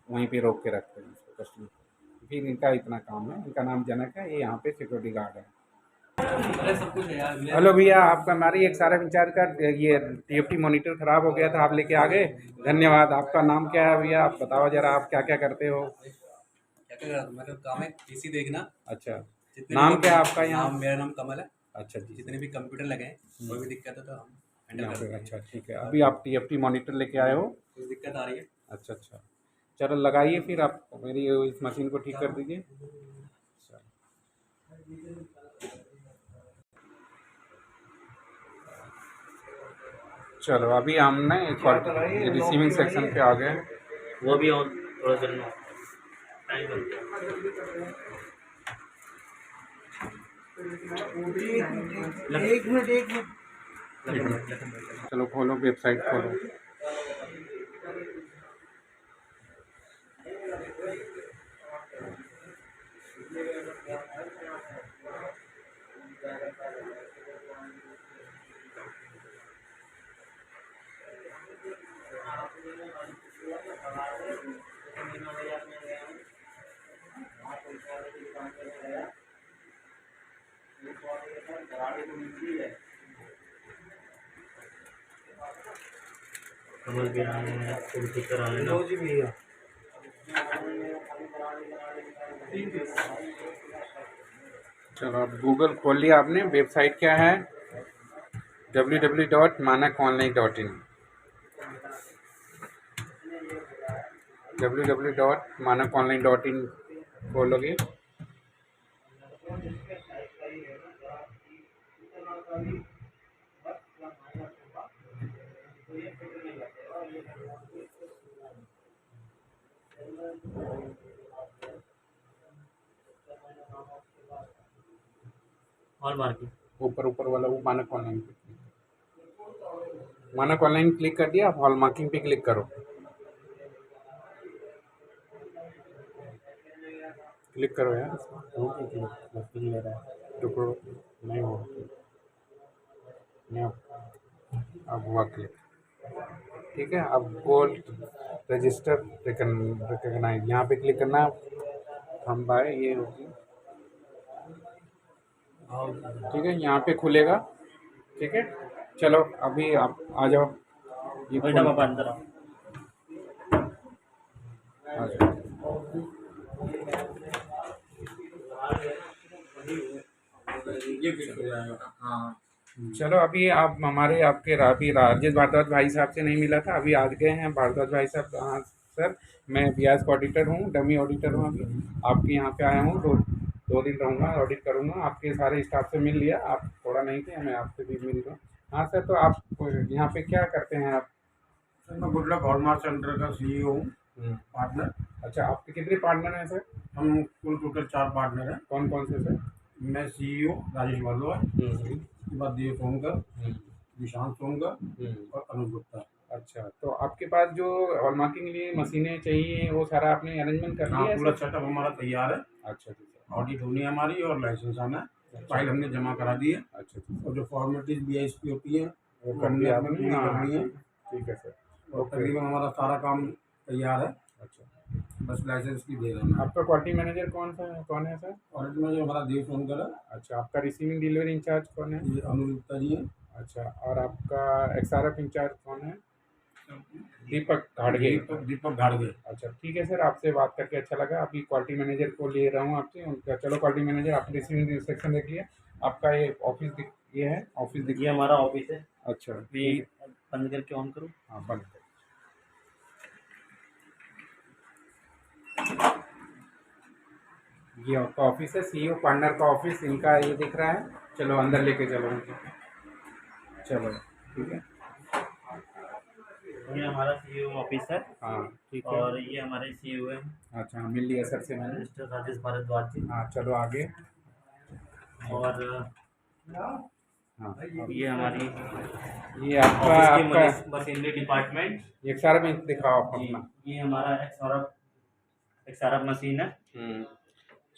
वहीं पे रोक के रखते हैं उसको, कस्टमर को। फिर इनका इतना काम है। इनका नाम जनक है, ये यहाँ पे सिक्योरिटी गार्ड है। सब कुछ है यार। हेलो भैया, आपका हमारी XRM इंचार्ज का ये TFT मॉनिटर ख़राब हो गया था, आप लेके आ गए, धन्यवाद। आपका नाम क्या है भैया? आप बताओ ज़रा, आप क्या क्या करते हो? क्या क्या करता हूँ? मेरा काम है पीसी देखना। अच्छा, जितने नाम भी क्या है आपका यहाँ? मेरा नाम कमल है। अच्छा जी, जितने भी कंप्यूटर लगे हैं कोई भी दिक्कत है तो हम हैंडल यहाँ करते पे। हैं। अच्छा, ठीक है। अभी आप TFT मॉनिटर लेके आए हो? कुछ दिक्कत आ रही है? अच्छा अच्छा, चलो लगाइए। फिर आप मेरी इस मशीन को ठीक कर दीजिए। चलो, अभी हम ना रिसीविंग सेक्शन पे आ गए। वो भी और थोड़ा देर में टाइम लग गया। एक मिनट। चलो खोलो, वेबसाइट खोलो। समझ भी आने हैं, खुद ठीक करा लेना। जी भैया। चलो, अब गूगल खोल लिया आपने। वेबसाइट क्या है? www.manakonline.in। www.manakonline.in खोलोगे। और मार्केट ऊपर ऊपर वाला वो मानक ऑनलाइन पे, मानक ऑनलाइन क्लिक कर दिया। अब हॉल मार्किंग पे क्लिक करो। क्लिक करो यार, नहीं ले रहा है, रुको, नहीं हो, नहीं, अब हुआ क्लिक। ठीक है, अब गोल्ड रजिस्टर रिकॉग्नाइज, यहाँ पे क्लिक करना। हम बाय ये होगी, ठीक है, यहाँ पे खुलेगा। ठीक है, चलो अभी आप आ जाओ। ये बेटा पापा अंदर आओ। आ जाओ। हाँ, चलो, अभी आप हमारे आपके अभी राजेश भारद्वाज भाई साहब से नहीं मिला था, अभी आज गए हैं भारद्वाज भाई साहब। हाँ सर, मैं BIAS का ऑडिटर हूँ, डमी ऑडिटर हूँ। अभी आपके यहाँ पे आया हूँ, दो दिन रहूँगा, ऑडिट करूँगा। आपके सारे स्टाफ से मिल लिया, आप थोड़ा नहीं थे, मैं आपसे भी मिल रहा हूँ। हाँ सर, तो आप यहाँ पे क्या करते हैं आप? सर मैं गुड लक हॉलमार्क सेंटर का CEO हूँ, पार्टनर। अच्छा, आपके कितने पार्टनर हैं सर? हम कुल टोटल 4 पार्टनर हैं। कौन कौन से सर? मैं CEO राजेश भारद्वाज, उसके बाद देव सोनकर, निशांत सोनकर और अनुज गुप्ता। अच्छा, तो आपके पास जो हॉलमार्किंग के लिए मशीनें चाहिए वो सारा आपने अरेंजमेंट कर लिया है? पूरा सेटअप हमारा तैयार है। अच्छा ठीक है। ऑडिट होनी है हमारी और लाइसेंस आना है। फाइल हमने जमा करा दी है। अच्छा, और जो फॉर्मेलिटीज BIS की होती है वो कर दिया आपने? पूरी करनी है। ठीक है सर, और तकरीबन हमारा सारा काम तैयार है। अच्छा, बस लाइसेंस की दे रहे हैं। आपका क्वालिटी मैनेजर कौन है सर? ऑडिट में जो हमारा देव सोनकर है। अच्छा, आपका रिसीविंग डिलीवरी इंचार्ज कौन है? ये अनुज गुप्ता जी है। अच्छा, और आपका XRF इंचार्ज कौन है? दीपक घाड़गे। दीपक घाड़गे। अच्छा ठीक है सर, आपसे बात करके अच्छा लगा। अभी क्वालिटी मैनेजर को ले रहा हूँ आपसे उनका। चलो क्वालिटी मैनेजर, आप रिसीविंग सेक्शन देखिए। आपका ये ऑफिस ये है ऑफिस ये हमारा ऑफिस है। अच्छा ये बंद करके ऑन करो। हाँ बंद कर। ये आपका ऑफिस है, सीईओ पार्टनर का ऑफिस इनका ये दिख रहा है। चलो अंदर लेके चलो उनको। चलो ठीक है। ये हमारा सीईओ ऑफिस है। हाँ ठीक है। और ये हमारे सीईओ है अच्छा मिल लिया सर से मैंने। मिस्टर राजेश भारद्वाज जी। हाँ चलो आगे। और हाँ ये हमारी ये आपका ऑफिस की मशीनरी डिपार्टमेंट। ये सारा में दिखाओ आप जी, अपना। ये हमारा एक्सआरएफ मशीन है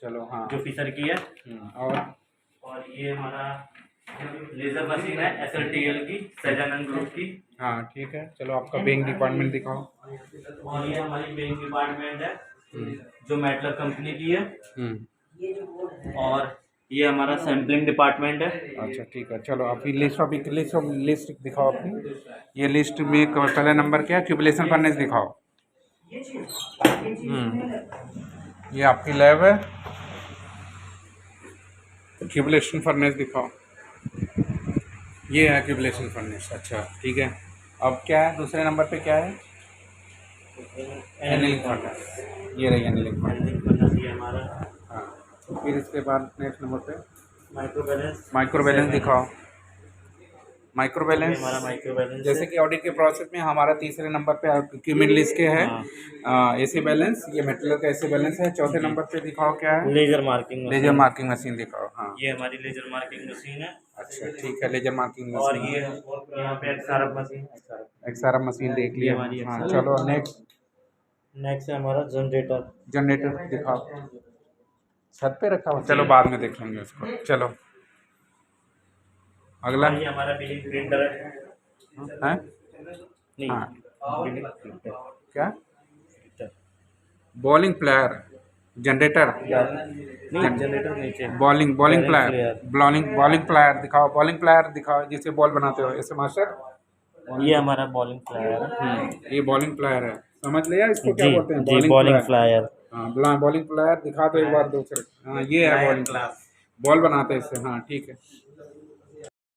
चलो हाँ जो फिशर की है। और ये हमारा लेजर मशीन है एसएलटीएल की, सैजानंद ग्रुप की। हाँ ठीक है। चलो आपका बैंक डिपार्टमेंट दिखाओ। और ये हमारी बैंक डिपार्टमेंट है जो मेटलर कंपनी की है। और ये हमारा सैम्पलिंग डिपार्टमेंट है। अच्छा ठीक है। चलो आप लिस्ट दिखाओ अपनी। ये लिस्ट में पहला नंबर क्या है? क्यूबुलेशन फर्नेस दिखाओ। ये आपकी लैब है। क्यूबुलेशन फर्नेस दिखाओ। ये है क्यूबुलेशन फर्नेस। अच्छा ठीक है। अब क्या है दूसरे नंबर पे क्या है? Annealing furnace. ये रही एनीलिंग फर्नेस। ये हमारा हाँ तो फिर इसके बाद नेक्स्ट नंबर पे माइक्रो बैलेंस दिखाओ। माइक्रो बैलेंस हमारा माइक्रो बैलेंस जैसे कि ऑडिट के प्रोसेस में हमारा तीसरे नंबर पे इक्विपमेंट लिस्ट के है एसी बैलेंस। ये मेटल का एसी बैलेंस है। चौथे नंबर पे दिखाओ क्या है? लेजर मार्किंग मशीन दिखाओ। हाँ ये हमारी लेजर मार्किंग मशीन है। अच्छा ठीक है। लेजर मार्किंग और मशीन। ये यहाँ पे एक्सआरएफ मशीन एक्सआरएफ मशीन देख लिया। हमारी हाँ XRF। चलो नेक्स्ट है हमारा जनरेटर दिखाओ। छत पे रखा हुआ। चलो बाद में देख लेंगे उसको। चलो अगला ये हमारा बिलिंग प्रिंटर है। है। नहीं हाँ क्या? Printer bowling player generator. नहीं, जनरेटर नीचे। बॉलिंग प्लेयर दिखाओ। बॉलिंग प्लेयर दिखाओ जिसे बॉल बनाते हो। ऐसे मास्टर ये हमारा बॉलिंग फ्लायर है। ये बॉलिंग प्लेयर है। समझ लिया इसको क्या जी बोलते हैं? जी बॉलिंग फ्लायर। हाँ बॉलिंग प्लेयर दिखा दो एक बार दूसरे। हाँ ये है बॉलिंग। बॉल बनाते हैं इससे। हाँ ठीक है।